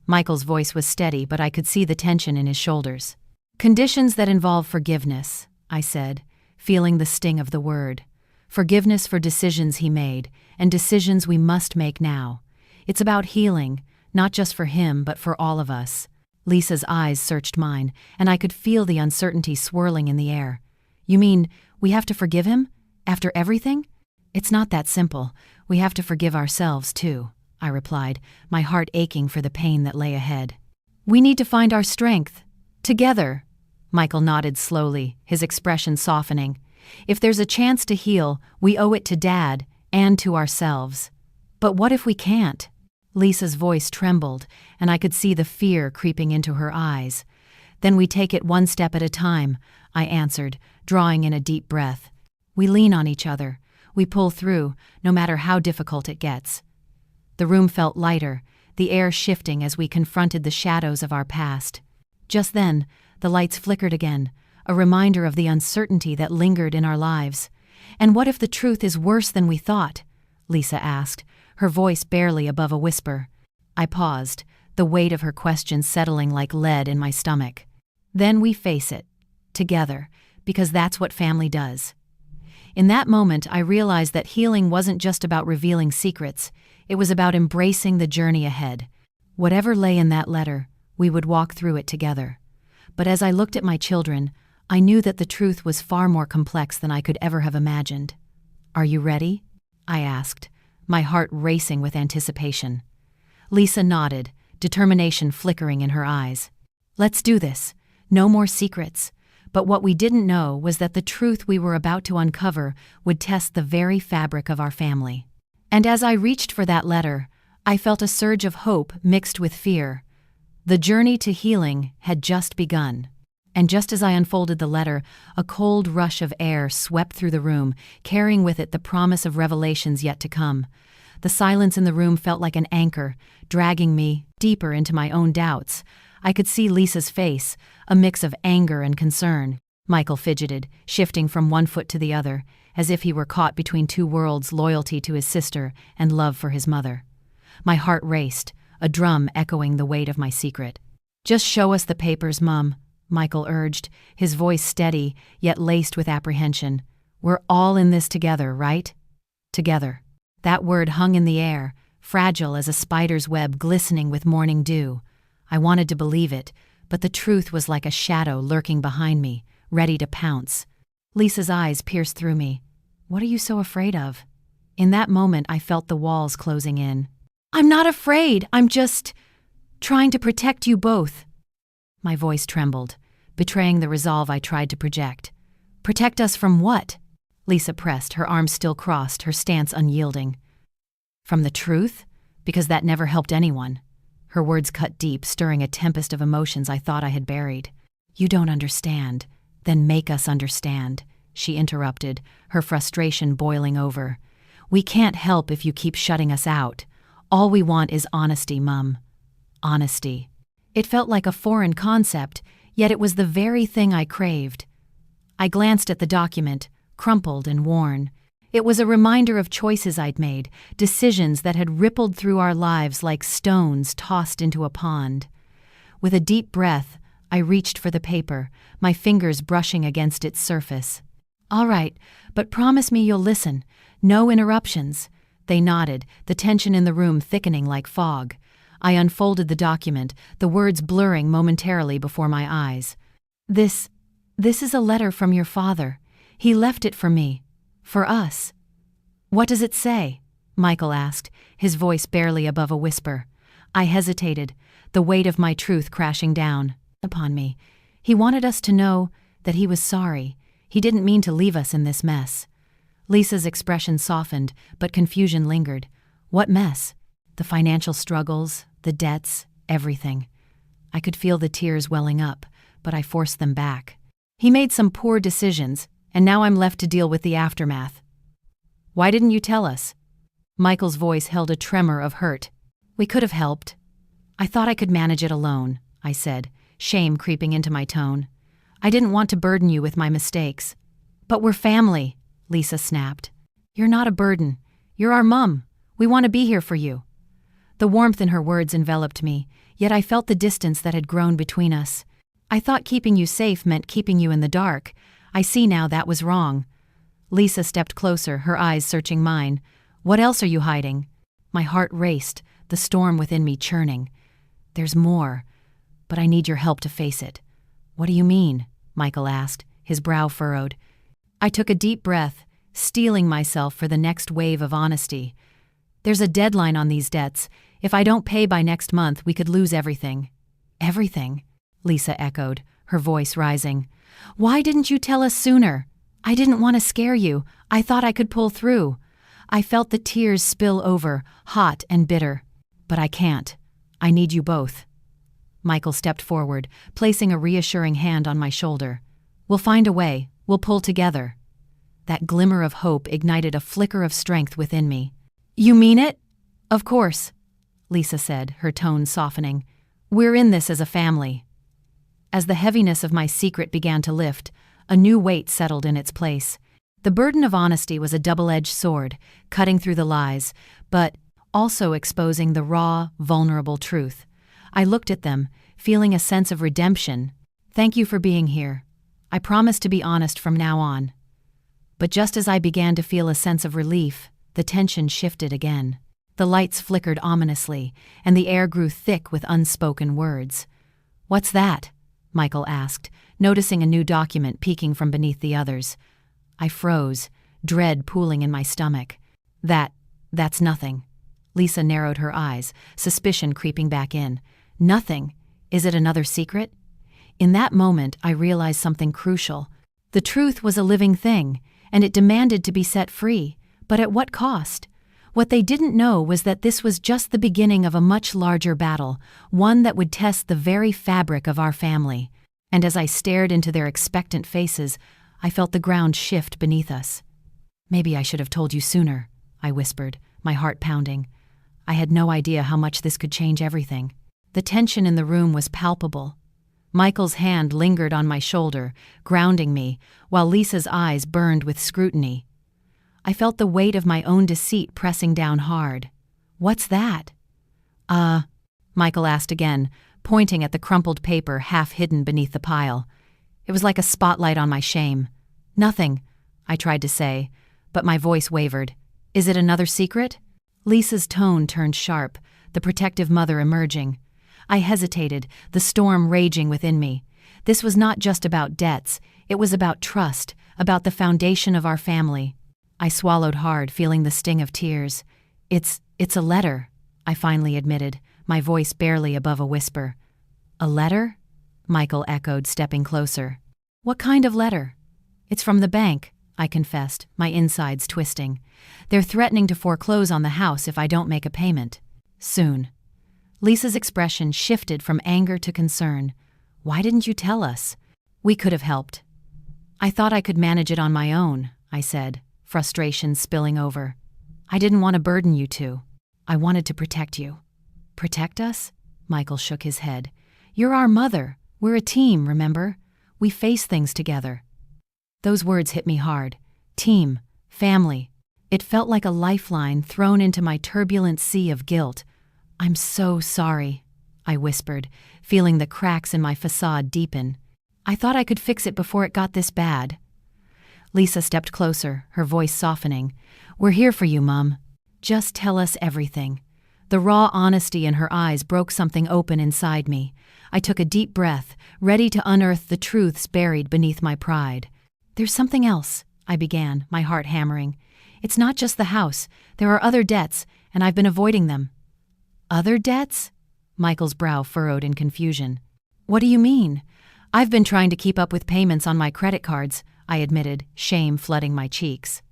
Michael's voice was steady, but I could see the tension in his shoulders. "Conditions that involve forgiveness," I said, feeling the sting of the word. Forgiveness for decisions he made, and decisions we must make now. It's about healing, not just for him, but for all of us. Lisa's eyes searched mine, and I could feel the uncertainty swirling in the air. "You mean, we have to forgive him? After everything?" "It's not that simple. We have to forgive ourselves, too," I replied, my heart aching for the pain that lay ahead. "We need to find our strength. Together." Michael nodded slowly, his expression softening. "If there's a chance to heal, we owe it to Dad and to ourselves." "But what if we can't?" Lisa's voice trembled, and I could see the fear creeping into her eyes. "Then we take it one step at a time," I answered, drawing in a deep breath. "We lean on each other. We pull through, no matter how difficult it gets." The room felt lighter, the air shifting as we confronted the shadows of our past. Just then, the lights flickered again, a reminder of the uncertainty that lingered in our lives. "And what if the truth is worse than we thought?" Lisa asked, her voice barely above a whisper. I paused, the weight of her question settling like lead in my stomach. "Then we face it. Together, because that's what family does." In that moment, I realized that healing wasn't just about revealing secrets, it was about embracing the journey ahead. Whatever lay in that letter, we would walk through it together. But as I looked at my children, I knew that the truth was far more complex than I could ever have imagined. "Are you ready?" I asked, my heart racing with anticipation. Lisa nodded, determination flickering in her eyes. "Let's do this. No more secrets." But what we didn't know was that the truth we were about to uncover would test the very fabric of our family. And as I reached for that letter, I felt a surge of hope mixed with fear. The journey to healing had just begun. And just as I unfolded the letter, a cold rush of air swept through the room, carrying with it the promise of revelations yet to come. The silence in the room felt like an anchor, dragging me deeper into my own doubts. I could see Lisa's face, a mix of anger and concern. Michael fidgeted, shifting from one foot to the other, as if he were caught between two worlds: loyalty to his sister and love for his mother. My heart raced, a drum echoing the weight of my secret. "Just show us the papers, Mum," Michael urged, his voice steady, yet laced with apprehension. "We're all in this together, right?" Together. That word hung in the air, fragile as a spider's web glistening with morning dew. I wanted to believe it, but the truth was like a shadow lurking behind me, ready to pounce. Lisa's eyes pierced through me. "What are you so afraid of?" In that moment, I felt the walls closing in. "I'm not afraid, I'm just trying to protect you both." My voice trembled, betraying the resolve I tried to project. "Protect us from what?" Lisa pressed, her arms still crossed, her stance unyielding. "From the truth? Because that never helped anyone." Her words cut deep, stirring a tempest of emotions I thought I had buried. "You don't understand. Then make us understand," she interrupted, her frustration boiling over. "We can't help if you keep shutting us out. All we want is honesty, Mum." Honesty. It felt like a foreign concept, yet it was the very thing I craved. I glanced at the document, crumpled and worn. It was a reminder of choices I'd made, decisions that had rippled through our lives like stones tossed into a pond. With a deep breath, I reached for the paper, my fingers brushing against its surface. "All right, but promise me you'll listen. No interruptions." They nodded, the tension in the room thickening like fog. I unfolded the document, the words blurring momentarily before my eyes. This is a letter from your father. He left it for me. For us." "What does it say?" Michael asked, his voice barely above a whisper. I hesitated, the weight of my truth crashing down upon me. He wanted us to know that he was sorry. He didn't mean to leave us in this mess. Lisa's expression softened, but confusion lingered. What mess? The financial struggles, the debts, everything. I could feel the tears welling up, but I forced them back. "He made some poor decisions, and now I'm left to deal with the aftermath." "Why didn't you tell us?" Michael's voice held a tremor of hurt. "We could have helped." "I thought I could manage it alone," I said, shame creeping into my tone. "I didn't want to burden you with my mistakes." "But we're family," Lisa snapped. "You're not a burden. You're our mum. We want to be here for you." The warmth in her words enveloped me, yet I felt the distance that had grown between us. "I thought keeping you safe meant keeping you in the dark. I see now that was wrong." Lisa stepped closer, her eyes searching mine. "What else are you hiding?" My heart raced, the storm within me churning. "There's more, but I need your help to face it." "What do you mean?" Michael asked, his brow furrowed. I took a deep breath, steeling myself for the next wave of honesty. "There's a deadline on these debts. If I don't pay by next month, we could lose everything." "Everything?" Lisa echoed, her voice rising. "Why didn't you tell us sooner? I didn't want to scare you. I thought I could pull through." I felt the tears spill over, hot and bitter. "But I can't. I need you both." Michael stepped forward, placing a reassuring hand on my shoulder. "We'll find a way. We'll pull together." That glimmer of hope ignited a flicker of strength within me. "You mean it?" "Of course." Lisa said, her tone softening. "We're in this as a family." As the heaviness of my secret began to lift, a new weight settled in its place. The burden of honesty was a double-edged sword, cutting through the lies, but also exposing the raw, vulnerable truth. I looked at them, feeling a sense of redemption. "Thank you for being here. I promise to be honest from now on." But just as I began to feel a sense of relief, the tension shifted again. The lights flickered ominously, and the air grew thick with unspoken words. "What's that?" Michael asked, noticing a new document peeking from beneath the others. I froze, dread pooling in my stomach. That's nothing." Lisa narrowed her eyes, suspicion creeping back in. "Nothing? Is it another secret?" In that moment, I realized something crucial. The truth was a living thing, and it demanded to be set free, but at what cost? What they didn't know was that this was just the beginning of a much larger battle, one that would test the very fabric of our family. And as I stared into their expectant faces, I felt the ground shift beneath us. "Maybe I should have told you sooner," I whispered, my heart pounding. I had no idea how much this could change everything. The tension in the room was palpable. Michael's hand lingered on my shoulder, grounding me, while Lisa's eyes burned with scrutiny. I felt the weight of my own deceit pressing down hard. "What's that?" Michael asked again, pointing at the crumpled paper half hidden beneath the pile. It was like a spotlight on my shame. "Nothing," I tried to say, but my voice wavered. "Is it another secret?" Lisa's tone turned sharp, the protective mother emerging. I hesitated, the storm raging within me. This was not just about debts, it was about trust, about the foundation of our family. I swallowed hard, feeling the sting of tears. It's a letter," I finally admitted, my voice barely above a whisper. "A letter?" Michael echoed, stepping closer. "What kind of letter?" "It's from the bank," I confessed, my insides twisting. "They're threatening to foreclose on the house if I don't make a payment. Soon." Lisa's expression shifted from anger to concern. "Why didn't you tell us?" "We could have helped." "I thought I could manage it on my own," I said, frustration spilling over. "I didn't want to burden you two. I wanted to protect you." "Protect us?" Michael shook his head. "You're our mother. We're a team, remember? We face things together." Those words hit me hard. Team, family. It felt like a lifeline thrown into my turbulent sea of guilt. "I'm so sorry," I whispered, feeling the cracks in my facade deepen. "I thought I could fix it before it got this bad." Lisa stepped closer, her voice softening. "We're here for you, Mum. Just tell us everything." The raw honesty in her eyes broke something open inside me. I took a deep breath, ready to unearth the truths buried beneath my pride. "There's something else," I began, my heart hammering. "It's not just the house. There are other debts, and I've been avoiding them." "Other debts?" Michael's brow furrowed in confusion. "What do you mean?" "I've been trying to keep up with payments on my credit cards," I admitted, shame flooding my cheeks.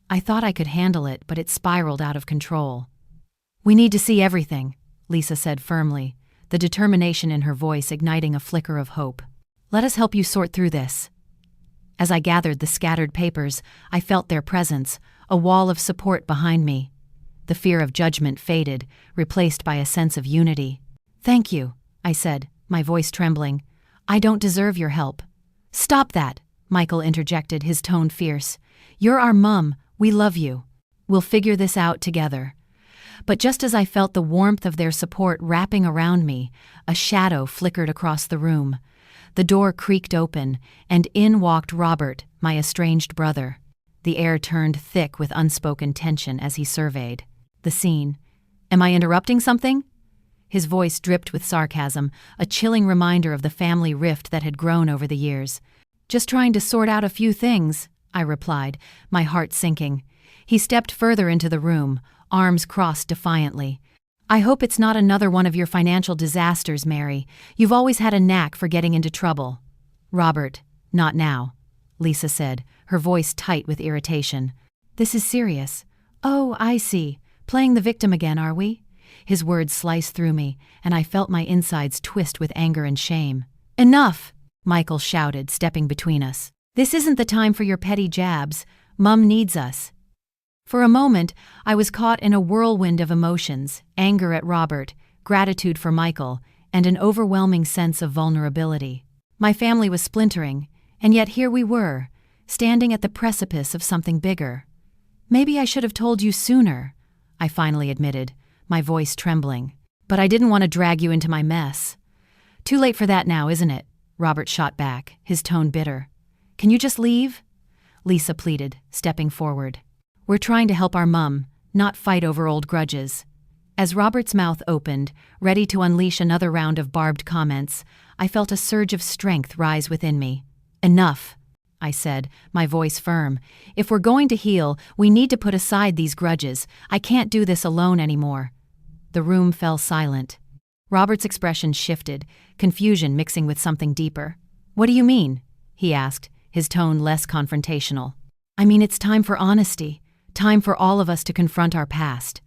I thought I could handle it, but it spiraled out of control. "We need to see everything," Lisa said firmly, the determination in her voice igniting a flicker of hope. "Let us help you sort through this." As I gathered the scattered papers, I felt their presence, a wall of support behind me. The fear of judgment faded, replaced by a sense of unity. "Thank you," I said, my voice trembling. "I don't deserve your help." "Stop that," Michael interjected, his tone fierce. "You're our mum. We love you. We'll figure this out together." But just as I felt the warmth of their support wrapping around me, a shadow flickered across the room. The door creaked open, and in walked Robert, my estranged brother. The air turned thick with unspoken tension as he surveyed the scene. "Am I interrupting something?" His voice dripped with sarcasm, a chilling reminder of the family rift that had grown over the years. "Just trying to sort out a few things," I replied, my heart sinking. He stepped further into the room, arms crossed defiantly. "I hope it's not another one of your financial disasters, Mary. You've always had a knack for getting into trouble." "Robert, not now," Lisa said, her voice tight with irritation. "This is serious." "Oh, I see. Playing the victim again, are we?" His words sliced through me, and I felt my insides twist with anger and shame. "Enough!" Michael shouted, stepping between us. "This isn't the time for your petty jabs. Mum needs us." For a moment, I was caught in a whirlwind of emotions: anger at Robert, gratitude for Michael, and an overwhelming sense of vulnerability. My family was splintering, and yet here we were, standing at the precipice of something bigger. "Maybe I should have told you sooner," I finally admitted, my voice trembling. "But I didn't want to drag you into my mess." "Too late for that now, isn't it?" Robert shot back, his tone bitter. "Can you just leave?" Lisa pleaded, stepping forward. "We're trying to help our mum, not fight over old grudges." As Robert's mouth opened, ready to unleash another round of barbed comments, I felt a surge of strength rise within me. "Enough," I said, my voice firm. "If we're going to heal, we need to put aside these grudges. I can't do this alone anymore." The room fell silent. Robert's expression shifted, confusion mixing with something deeper. "What do you mean?" he asked, his tone less confrontational. "I mean, it's time for honesty, time for all of us to confront our past."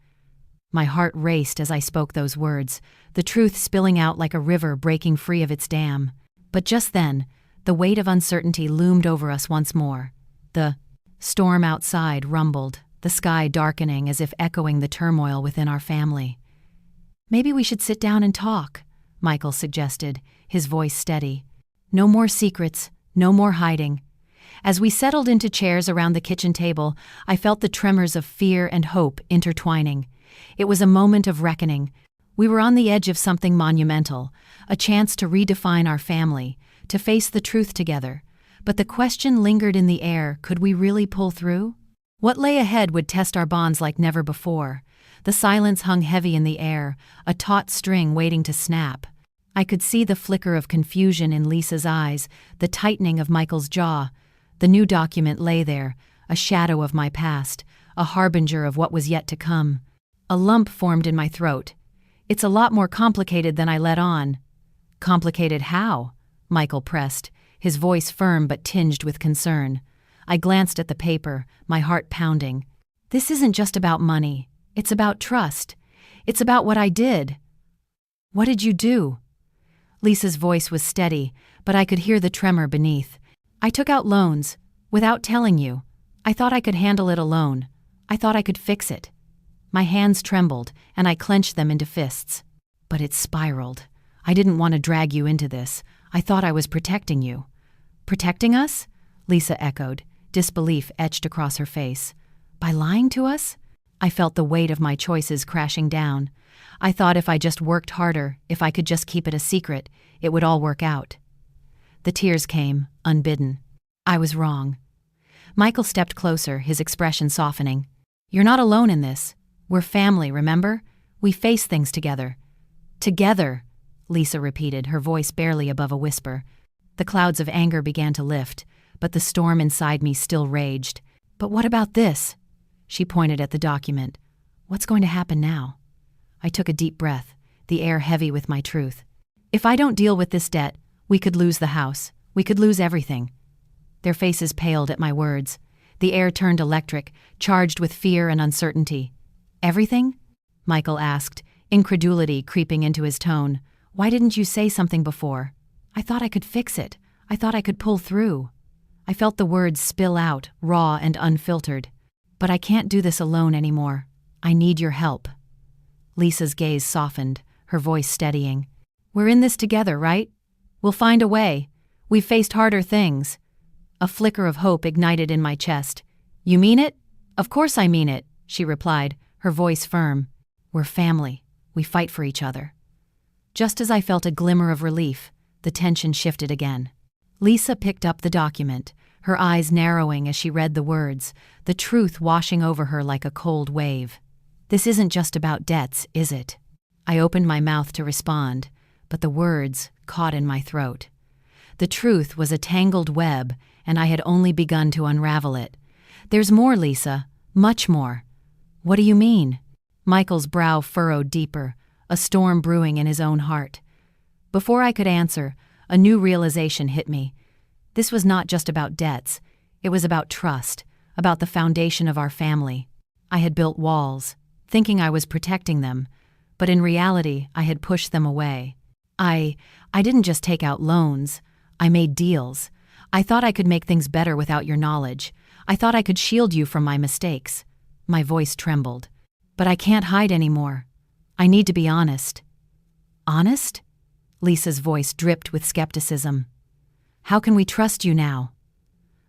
My heart raced as I spoke those words, the truth spilling out like a river breaking free of its dam. But just then, the weight of uncertainty loomed over us once more. The storm outside rumbled, the sky darkening as if echoing the turmoil within our family. "Maybe we should sit down and talk," Michael suggested, his voice steady. "No more secrets, no more hiding." As we settled into chairs around the kitchen table, I felt the tremors of fear and hope intertwining. It was a moment of reckoning. We were on the edge of something monumental, a chance to redefine our family, to face the truth together. But the question lingered in the air: could we really pull through? What lay ahead would test our bonds like never before. The silence hung heavy in the air, a taut string waiting to snap. I could see the flicker of confusion in Lisa's eyes, the tightening of Michael's jaw. The new document lay there, a shadow of my past, a harbinger of what was yet to come. A lump formed in my throat. "It's a lot more complicated than I let on." "Complicated how?" Michael pressed, his voice firm but tinged with concern. I glanced at the paper, my heart pounding. "This isn't just about money. It's about trust. It's about what I did." "What did you do?" Lisa's voice was steady, but I could hear the tremor beneath. "I took out loans, without telling you. I thought I could handle it alone. I thought I could fix it." My hands trembled, and I clenched them into fists. "But it spiraled. I didn't want to drag you into this. I thought I was protecting you." "Protecting us?" Lisa echoed, disbelief etched across her face. "By lying to us?" I felt the weight of my choices crashing down. I thought if I just worked harder, if I could just keep it a secret, it would all work out. The tears came, unbidden. I was wrong. Michael stepped closer, his expression softening. "You're not alone in this. We're family, remember? We face things together." "Together," Lisa repeated, her voice barely above a whisper. The clouds of anger began to lift, but the storm inside me still raged. "But what about this?" She pointed at the document. "What's going to happen now?" I took a deep breath, the air heavy with my truth. "If I don't deal with this debt, we could lose the house. We could lose everything." Their faces paled at my words. The air turned electric, charged with fear and uncertainty. "Everything?" Michael asked, incredulity creeping into his tone. "Why didn't you say something before?" "I thought I could fix it. I thought I could pull through." I felt the words spill out, raw and unfiltered. "But I can't do this alone anymore. I need your help." Lisa's gaze softened, her voice steadying. "We're in this together, right? We'll find a way. We've faced harder things." A flicker of hope ignited in my chest. "You mean it?" "Of course I mean it," she replied, her voice firm. "We're family. We fight for each other." Just as I felt a glimmer of relief, the tension shifted again. Lisa picked up the document, her eyes narrowing as she read the words, the truth washing over her like a cold wave. "This isn't just about debts, is it?" I opened my mouth to respond, but the words caught in my throat. The truth was a tangled web, and I had only begun to unravel it. "There's more, Lisa, much more." "What do you mean?" Michael's brow furrowed deeper, a storm brewing in his own heart. Before I could answer, a new realization hit me. This was not just about debts. It was about trust, about the foundation of our family. I had built walls, thinking I was protecting them, but in reality, I had pushed them away. I didn't just take out loans. I made deals. I thought I could make things better without your knowledge. I thought I could shield you from my mistakes. My voice trembled. But I can't hide anymore. I need to be honest. Honest? Lisa's voice dripped with skepticism. How can we trust you now?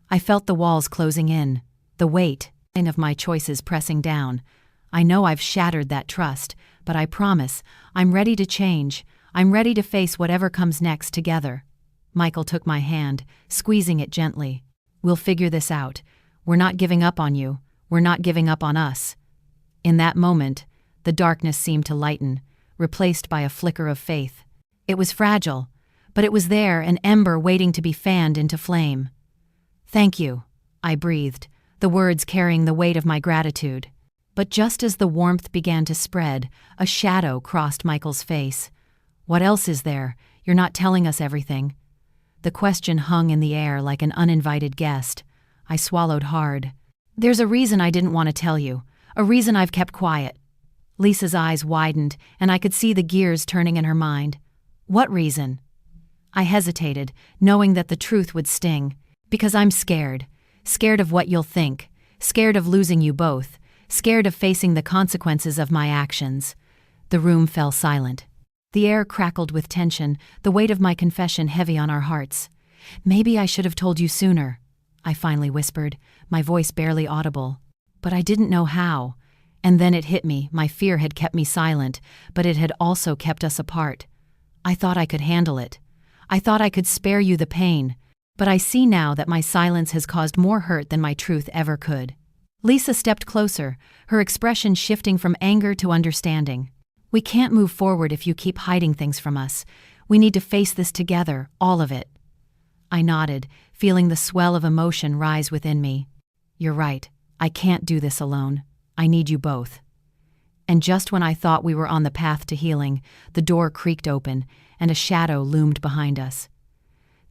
I felt the walls closing in, the weight of my choices pressing down. I know I've shattered that trust, but I promise, I'm ready to change. I'm ready to face whatever comes next together. Michael took my hand, squeezing it gently. We'll figure this out. We're not giving up on you. We're not giving up on us. In that moment, the darkness seemed to lighten, replaced by a flicker of faith. It was fragile, but it was there, an ember waiting to be fanned into flame. Thank you, I breathed, the words carrying the weight of my gratitude. But just as the warmth began to spread, a shadow crossed Michael's face. What else is there? You're not telling us everything. The question hung in the air like an uninvited guest. I swallowed hard. There's a reason I didn't want to tell you, a reason I've kept quiet. Lisa's eyes widened, and I could see the gears turning in her mind. What reason? I hesitated, knowing that the truth would sting. Because I'm scared. Scared of what you'll think. Scared of losing you both. Scared of facing the consequences of my actions. The room fell silent. The air crackled with tension, the weight of my confession heavy on our hearts. Maybe I should have told you sooner, I finally whispered, my voice barely audible. But I didn't know how. And then it hit me, my fear had kept me silent, but it had also kept us apart. I thought I could handle it. I thought I could spare you the pain. But I see now that my silence has caused more hurt than my truth ever could. Lisa stepped closer, her expression shifting from anger to understanding. We can't move forward if you keep hiding things from us. We need to face this together, all of it. I nodded, feeling the swell of emotion rise within me. You're right. I can't do this alone. I need you both. And just when I thought we were on the path to healing, the door creaked open, and a shadow loomed behind us.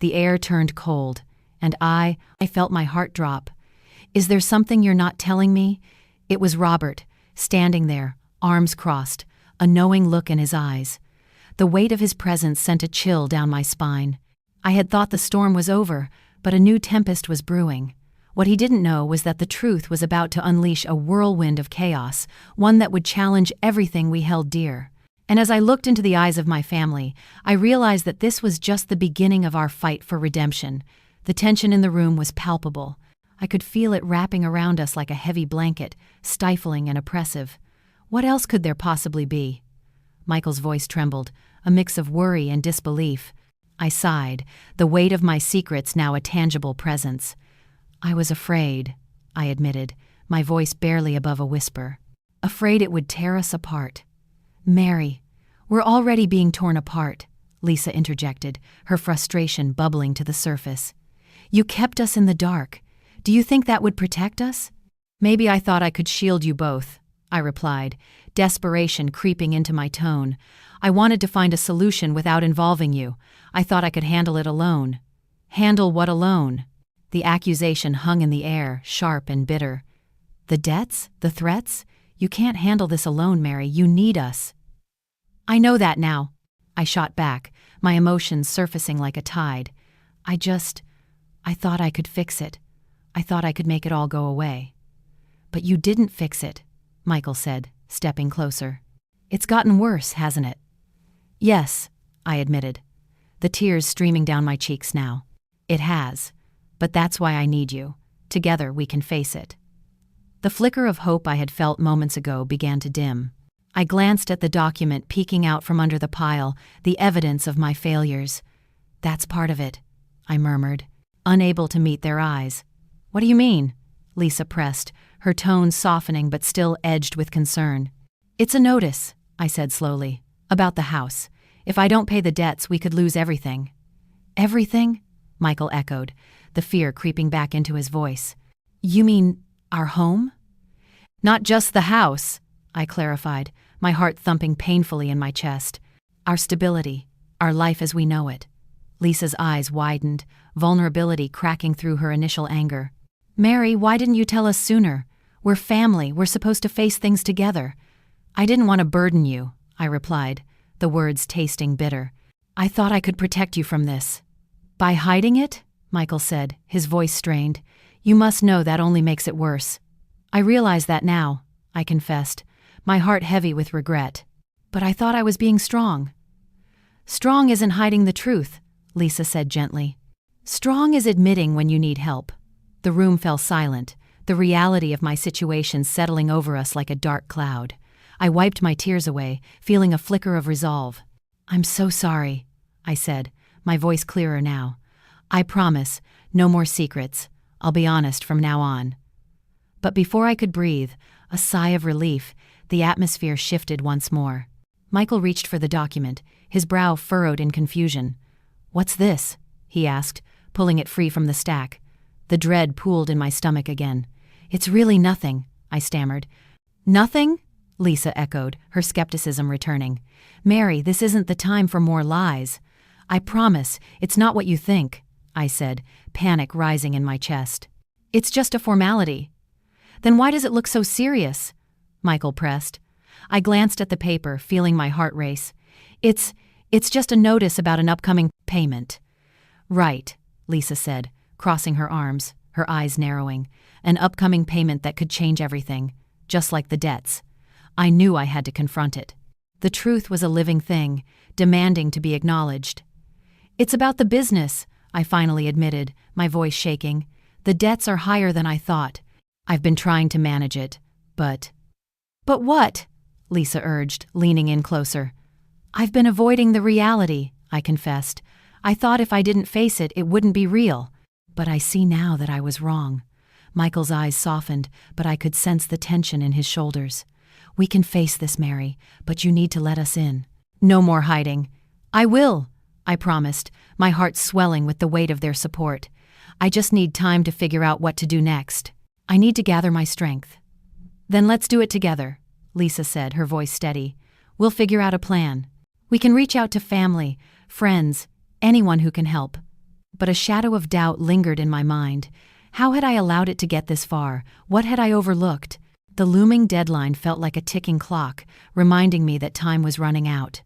The air turned cold, and I felt my heart drop. Is there something you're not telling me? It was Robert, standing there, arms crossed, a knowing look in his eyes. The weight of his presence sent a chill down my spine. I had thought the storm was over, but a new tempest was brewing. What he didn't know was that the truth was about to unleash a whirlwind of chaos, one that would challenge everything we held dear. And as I looked into the eyes of my family, I realized that this was just the beginning of our fight for redemption. The tension in the room was palpable. I could feel it wrapping around us like a heavy blanket, stifling and oppressive. What else could there possibly be? Michael's voice trembled, a mix of worry and disbelief. I sighed, the weight of my secrets now a tangible presence. I was afraid, I admitted, my voice barely above a whisper. Afraid it would tear us apart. Mary, we're already being torn apart, Lisa interjected, her frustration bubbling to the surface. You kept us in the dark. Do you think that would protect us? Maybe I thought I could shield you both, I replied, desperation creeping into my tone. I wanted to find a solution without involving you. I thought I could handle it alone. Handle what alone? The accusation hung in the air, sharp and bitter. The debts? The threats? You can't handle this alone, Mary. You need us. I know that now, I shot back, my emotions surfacing like a tide. I thought I could fix it. I thought I could make it all go away. But you didn't fix it, Michael said, stepping closer. It's gotten worse, hasn't it? Yes, I admitted, the tears streaming down my cheeks now. It has. But that's why I need you. Together we can face it. The flicker of hope I had felt moments ago began to dim. I glanced at the document peeking out from under the pile, the evidence of my failures. That's part of it, I murmured, unable to meet their eyes. What do you mean? Lisa pressed, her tone softening but still edged with concern. It's a notice, I said slowly, about the house. If I don't pay the debts, we could lose everything. Everything? Michael echoed, the fear creeping back into his voice. You mean our home? Not just the house, I clarified, my heart thumping painfully in my chest. Our stability, our life as we know it. Lisa's eyes widened, vulnerability cracking through her initial anger. Mary, why didn't you tell us sooner? We're family, we're supposed to face things together. I didn't want to burden you, I replied, the words tasting bitter. I thought I could protect you from this. By hiding it? Michael said, his voice strained. You must know that only makes it worse. I realize that now, I confessed, my heart heavy with regret. But I thought I was being strong. Strong isn't hiding the truth, Lisa said gently. Strong is admitting when you need help. The room fell silent, the reality of my situation settling over us like a dark cloud. I wiped my tears away, feeling a flicker of resolve. I'm so sorry, I said, my voice clearer now. I promise, no more secrets. I'll be honest from now on. But before I could breathe, a sigh of relief, the atmosphere shifted once more. Michael reached for the document, his brow furrowed in confusion. What's this? He asked, pulling it free from the stack. The dread pooled in my stomach again. It's really nothing, I stammered. Nothing? Lisa echoed, her skepticism returning. Mary, this isn't the time for more lies. I promise, it's not what you think, I said, panic rising in my chest. It's just a formality. Then why does it look so serious? Michael pressed. I glanced at the paper, feeling my heart race. It's just a notice about an upcoming payment. Right, Lisa said, crossing her arms, her eyes narrowing. An upcoming payment that could change everything, just like the debts. I knew I had to confront it. The truth was a living thing, demanding to be acknowledged. It's about the business, I finally admitted, my voice shaking. The debts are higher than I thought. I've been trying to manage it, but... But what? Lisa urged, leaning in closer. I've been avoiding the reality, I confessed. I thought if I didn't face it, it wouldn't be real. But I see now that I was wrong. Michael's eyes softened, but I could sense the tension in his shoulders. We can face this, Mary, but you need to let us in. No more hiding. I will, I promised, my heart swelling with the weight of their support. I just need time to figure out what to do next. I need to gather my strength. Then let's do it together, Lisa said, her voice steady. We'll figure out a plan. We can reach out to family, friends, anyone who can help. But a shadow of doubt lingered in my mind. How had I allowed it to get this far? What had I overlooked? The looming deadline felt like a ticking clock, reminding me that time was running out.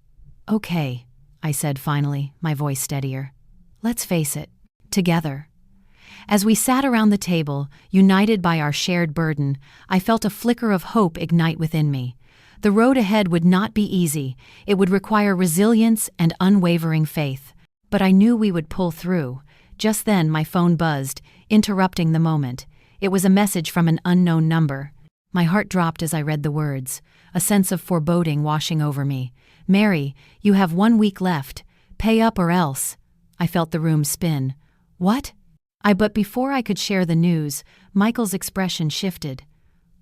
Okay, I said finally, my voice steadier. Let's face it. Together. As we sat around the table, united by our shared burden, I felt a flicker of hope ignite within me. The road ahead would not be easy. It would require resilience and unwavering faith. But I knew we would pull through. Just then my phone buzzed, interrupting the moment. It was a message from an unknown number. My heart dropped as I read the words, a sense of foreboding washing over me. Mary, you have 1 week left. Pay up or else. I felt the room spin. What? But before I could share the news, Michael's expression shifted.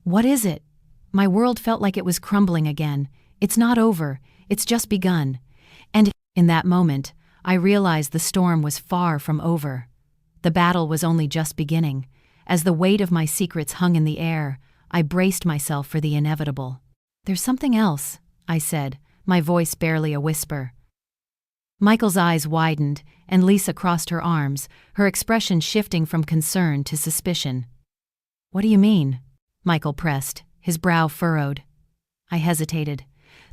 What is it? My world felt like it was crumbling again. It's not over. It's just begun. And in that moment, I realized the storm was far from over. The battle was only just beginning. As the weight of my secrets hung in the air, I braced myself for the inevitable. There's something else, I said, my voice barely a whisper. Michael's eyes widened, and Lisa crossed her arms, her expression shifting from concern to suspicion. What do you mean? Michael pressed, his brow furrowed. I hesitated.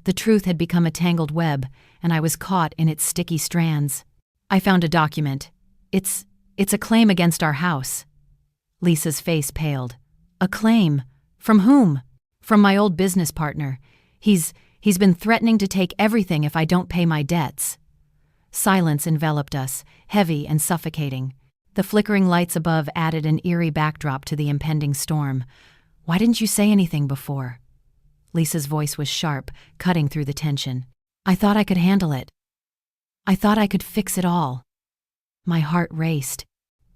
The truth had become a tangled web, and I was caught in its sticky strands. I found a document. It's a claim against our house. Lisa's face paled. A claim? From whom? From my old business partner. He's been threatening to take everything if I don't pay my debts. Silence enveloped us, heavy and suffocating. The flickering lights above added an eerie backdrop to the impending storm. Why didn't you say anything before? Lisa's voice was sharp, cutting through the tension. I thought I could handle it. I thought I could fix it all. My heart raced.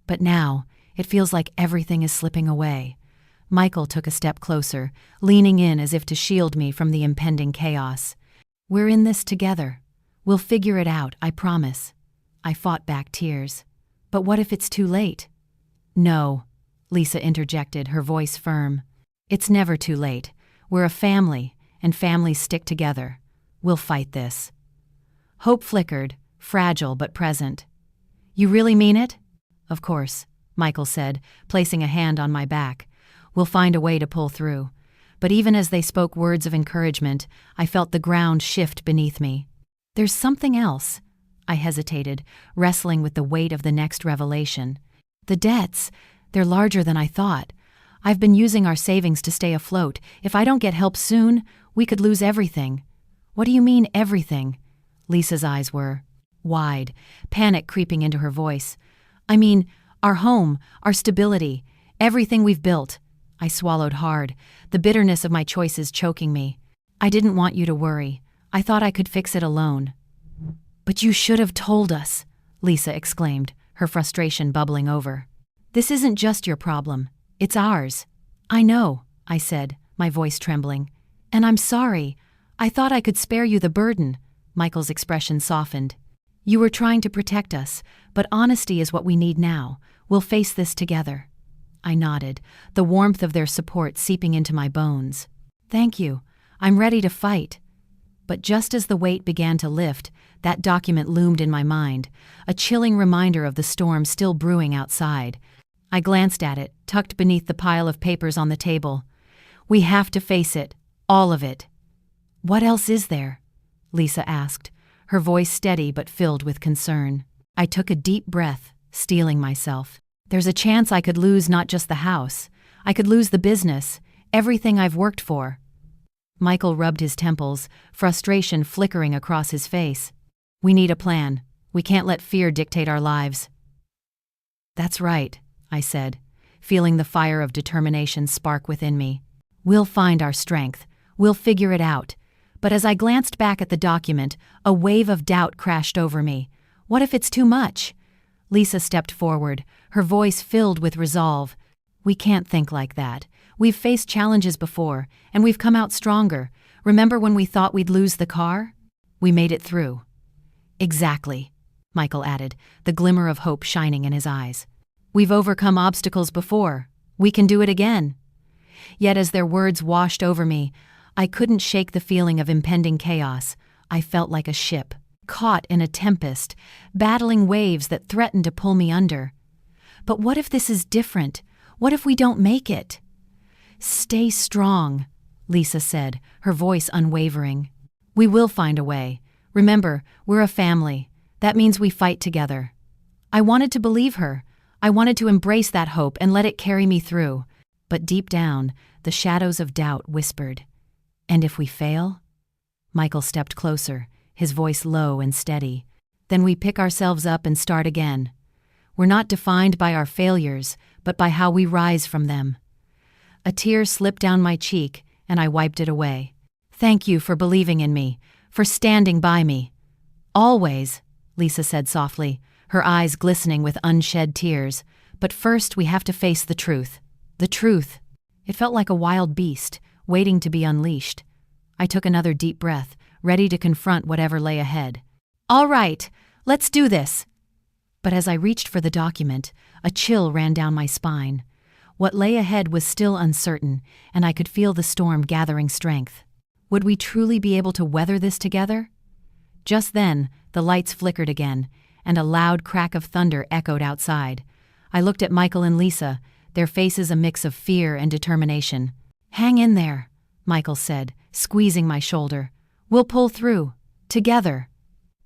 But now, it feels like everything is slipping away. Michael took a step closer, leaning in as if to shield me from the impending chaos. We're in this together. We'll figure it out, I promise. I fought back tears. But what if it's too late? No, Lisa interjected, her voice firm. It's never too late. We're a family, and families stick together. We'll fight this. Hope flickered, fragile but present. You really mean it? Of course, Michael said, placing a hand on my back. We'll find a way to pull through. But even as they spoke words of encouragement, I felt the ground shift beneath me. There's something else. I hesitated, wrestling with the weight of the next revelation. The debts, they're larger than I thought. I've been using our savings to stay afloat. If I don't get help soon, we could lose everything." "What do you mean, everything?" Lisa's eyes were wide, panic creeping into her voice. "I mean, our home, our stability, everything we've built." I swallowed hard, the bitterness of my choices choking me. "I didn't want you to worry. I thought I could fix it alone." "But you should have told us," Lisa exclaimed, her frustration bubbling over. "This isn't just your problem. It's ours." "I know," I said, my voice trembling. "And I'm sorry. I thought I could spare you the burden." Michael's expression softened. "You were trying to protect us, but honesty is what we need now. We'll face this together." I nodded, the warmth of their support seeping into my bones. "Thank you. I'm ready to fight." But just as the weight began to lift, that document loomed in my mind, a chilling reminder of the storm still brewing outside. I glanced at it, tucked beneath the pile of papers on the table. "We have to face it, all of it." "What else is there?" Lisa asked, her voice steady but filled with concern. I took a deep breath, steeling myself. "There's a chance I could lose not just the house. I could lose the business, everything I've worked for." Michael rubbed his temples, frustration flickering across his face. "We need a plan. We can't let fear dictate our lives." "That's right," I said, feeling the fire of determination spark within me. "We'll find our strength. We'll figure it out." But as I glanced back at the document, a wave of doubt crashed over me. What if it's too much? Lisa stepped forward, her voice filled with resolve. "We can't think like that. We've faced challenges before, and we've come out stronger. Remember when we thought we'd lose the car? We made it through." "Exactly," Michael added, the glimmer of hope shining in his eyes. "We've overcome obstacles before. We can do it again." Yet as their words washed over me, I couldn't shake the feeling of impending chaos. I felt like a ship, caught in a tempest, battling waves that threatened to pull me under. But what if this is different? What if we don't make it? "Stay strong," Lisa said, her voice unwavering. "We will find a way. Remember, we're a family. That means we fight together." I wanted to believe her. I wanted to embrace that hope and let it carry me through. But deep down, the shadows of doubt whispered, "And if we fail?" Michael stepped closer, his voice low and steady. "Then we pick ourselves up and start again. We're not defined by our failures, but by how we rise from them." A tear slipped down my cheek, and I wiped it away. "Thank you for believing in me, for standing by me." "Always," Lisa said softly, her eyes glistening with unshed tears. "But first we have to face the truth. The truth." It felt like a wild beast, waiting to be unleashed. I took another deep breath, ready to confront whatever lay ahead. "All right, let's do this." But as I reached for the document, a chill ran down my spine. What lay ahead was still uncertain, and I could feel the storm gathering strength. Would we truly be able to weather this together? Just then, the lights flickered again, and a loud crack of thunder echoed outside. I looked at Michael and Lisa, their faces a mix of fear and determination. "Hang in there," Michael said, squeezing my shoulder. "We'll pull through. Together."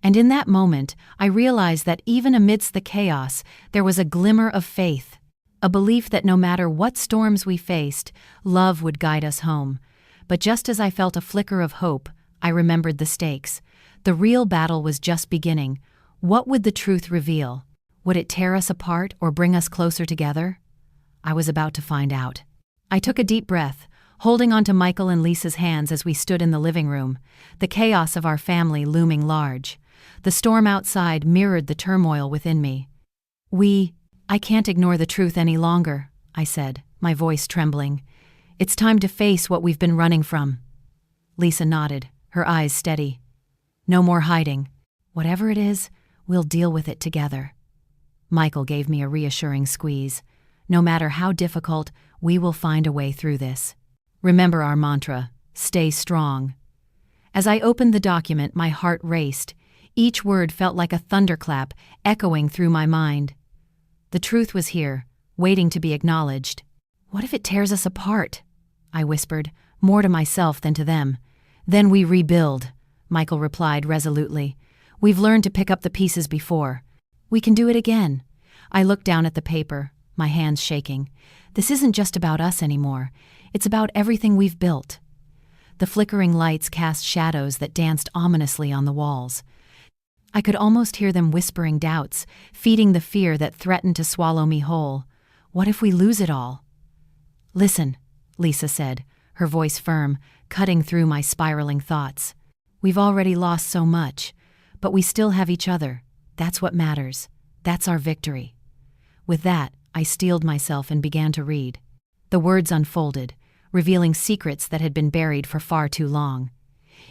And in that moment, I realized that even amidst the chaos, there was a glimmer of faith, a belief that no matter what storms we faced, love would guide us home. But just as I felt a flicker of hope, I remembered the stakes. The real battle was just beginning. What would the truth reveal? Would it tear us apart or bring us closer together? I was about to find out. I took a deep breath, holding onto Michael and Lisa's hands as we stood in the living room, the chaos of our family looming large. The storm outside mirrored the turmoil within me. I can't ignore the truth any longer," I said, my voice trembling. "It's time to face what we've been running from." Lisa nodded, her eyes steady. "No more hiding. Whatever it is, we'll deal with it together." Michael gave me a reassuring squeeze. "No matter how difficult, we will find a way through this. Remember our mantra, stay strong." As I opened the document, my heart raced. Each word felt like a thunderclap, echoing through my mind. The truth was here, waiting to be acknowledged. "What if it tears us apart?" I whispered, more to myself than to them. "Then we rebuild," Michael replied resolutely. "We've learned to pick up the pieces before. We can do it again." I looked down at the paper, my hands shaking. This isn't just about us anymore. It's about everything we've built. The flickering lights cast shadows that danced ominously on the walls. I could almost hear them whispering doubts, feeding the fear that threatened to swallow me whole. What if we lose it all? Listen, Lisa said, her voice firm, cutting through my spiraling thoughts. We've already lost so much, but we still have each other. That's what matters. That's our victory. With that, I steeled myself and began to read. The words unfolded, revealing secrets that had been buried for far too long.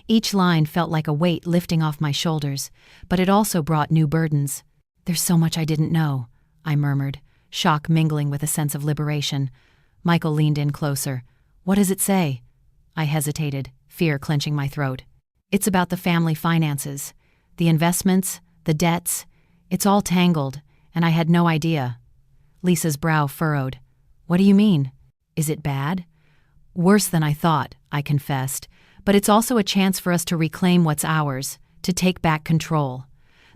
Each line felt like a weight lifting off my shoulders, but it also brought new burdens. There's so much I didn't know, I murmured, shock mingling with a sense of liberation. Michael leaned in closer. What does it say? I hesitated, fear clenching my throat. It's about the family finances, the investments, the debts. It's all tangled, and I had no idea. Lisa's brow furrowed. What do you mean? Is it bad? Worse than I thought, I confessed, but it's also a chance for us to reclaim what's ours, to take back control.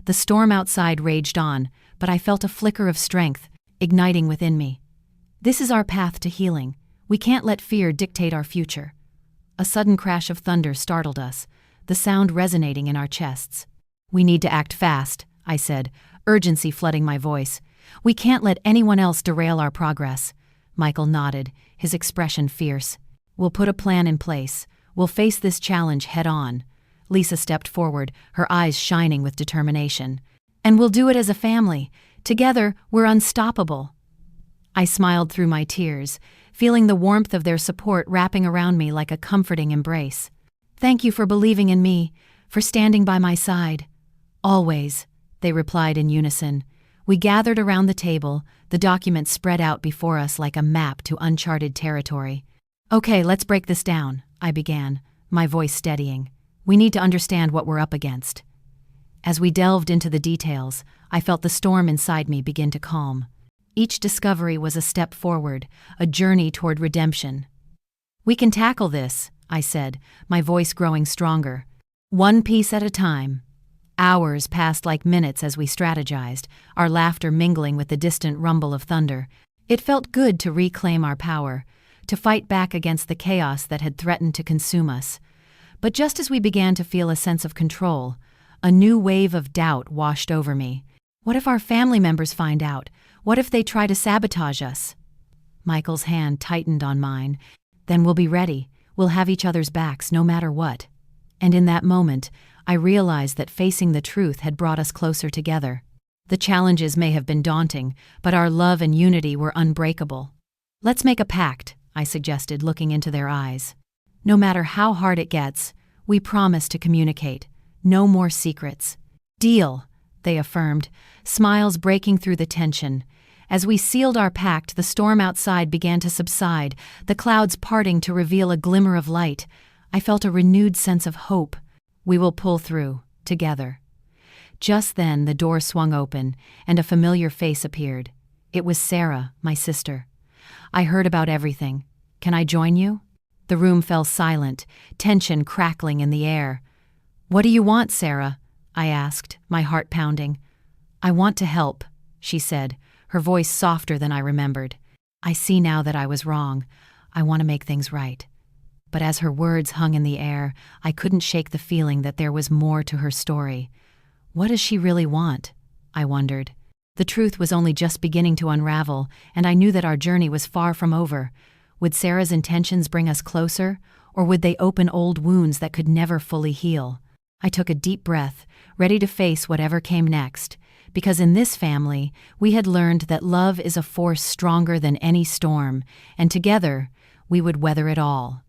The storm outside raged on, but I felt a flicker of strength, igniting within me. This is our path to healing. We can't let fear dictate our future. A sudden crash of thunder startled us, the sound resonating in our chests. We need to act fast, I said, urgency flooding my voice. We can't let anyone else derail our progress. Michael nodded, his expression fierce. We'll put a plan in place. We'll face this challenge head on. Lisa stepped forward, her eyes shining with determination. And we'll do it as a family. Together, we're unstoppable. I smiled through my tears, feeling the warmth of their support wrapping around me like a comforting embrace. Thank you for believing in me, for standing by my side. Always, they replied in unison. We gathered around the table, the document spread out before us like a map to uncharted territory. Okay, let's break this down, I began, my voice steadying. We need to understand what we're up against. As we delved into the details, I felt the storm inside me begin to calm. Each discovery was a step forward, a journey toward redemption. We can tackle this, I said, my voice growing stronger. One piece at a time. Hours passed like minutes as we strategized, our laughter mingling with the distant rumble of thunder. It felt good to reclaim our power, to fight back against the chaos that had threatened to consume us. But just as we began to feel a sense of control, a new wave of doubt washed over me. What if our family members find out? What if they try to sabotage us? Michael's hand tightened on mine. Then we'll be ready. We'll have each other's backs no matter what. And in that moment, I realized that facing the truth had brought us closer together. The challenges may have been daunting, but our love and unity were unbreakable. Let's make a pact, I suggested, looking into their eyes. No matter how hard it gets, we promise to communicate. No more secrets. Deal, they affirmed, smiles breaking through the tension. As we sealed our pact, the storm outside began to subside, the clouds parting to reveal a glimmer of light. I felt a renewed sense of hope. We will pull through, together. Just then, the door swung open, and a familiar face appeared. It was Sarah, my sister. I heard about everything. Can I join you? The room fell silent, tension crackling in the air. What do you want, Sarah? I asked, my heart pounding. I want to help, she said, her voice softer than I remembered. I see now that I was wrong. I want to make things right. But as her words hung in the air, I couldn't shake the feeling that there was more to her story. What does she really want? I wondered. The truth was only just beginning to unravel, and I knew that our journey was far from over. Would Sarah's intentions bring us closer, or would they open old wounds that could never fully heal? I took a deep breath, ready to face whatever came next, because in this family, we had learned that love is a force stronger than any storm, and together, we would weather it all.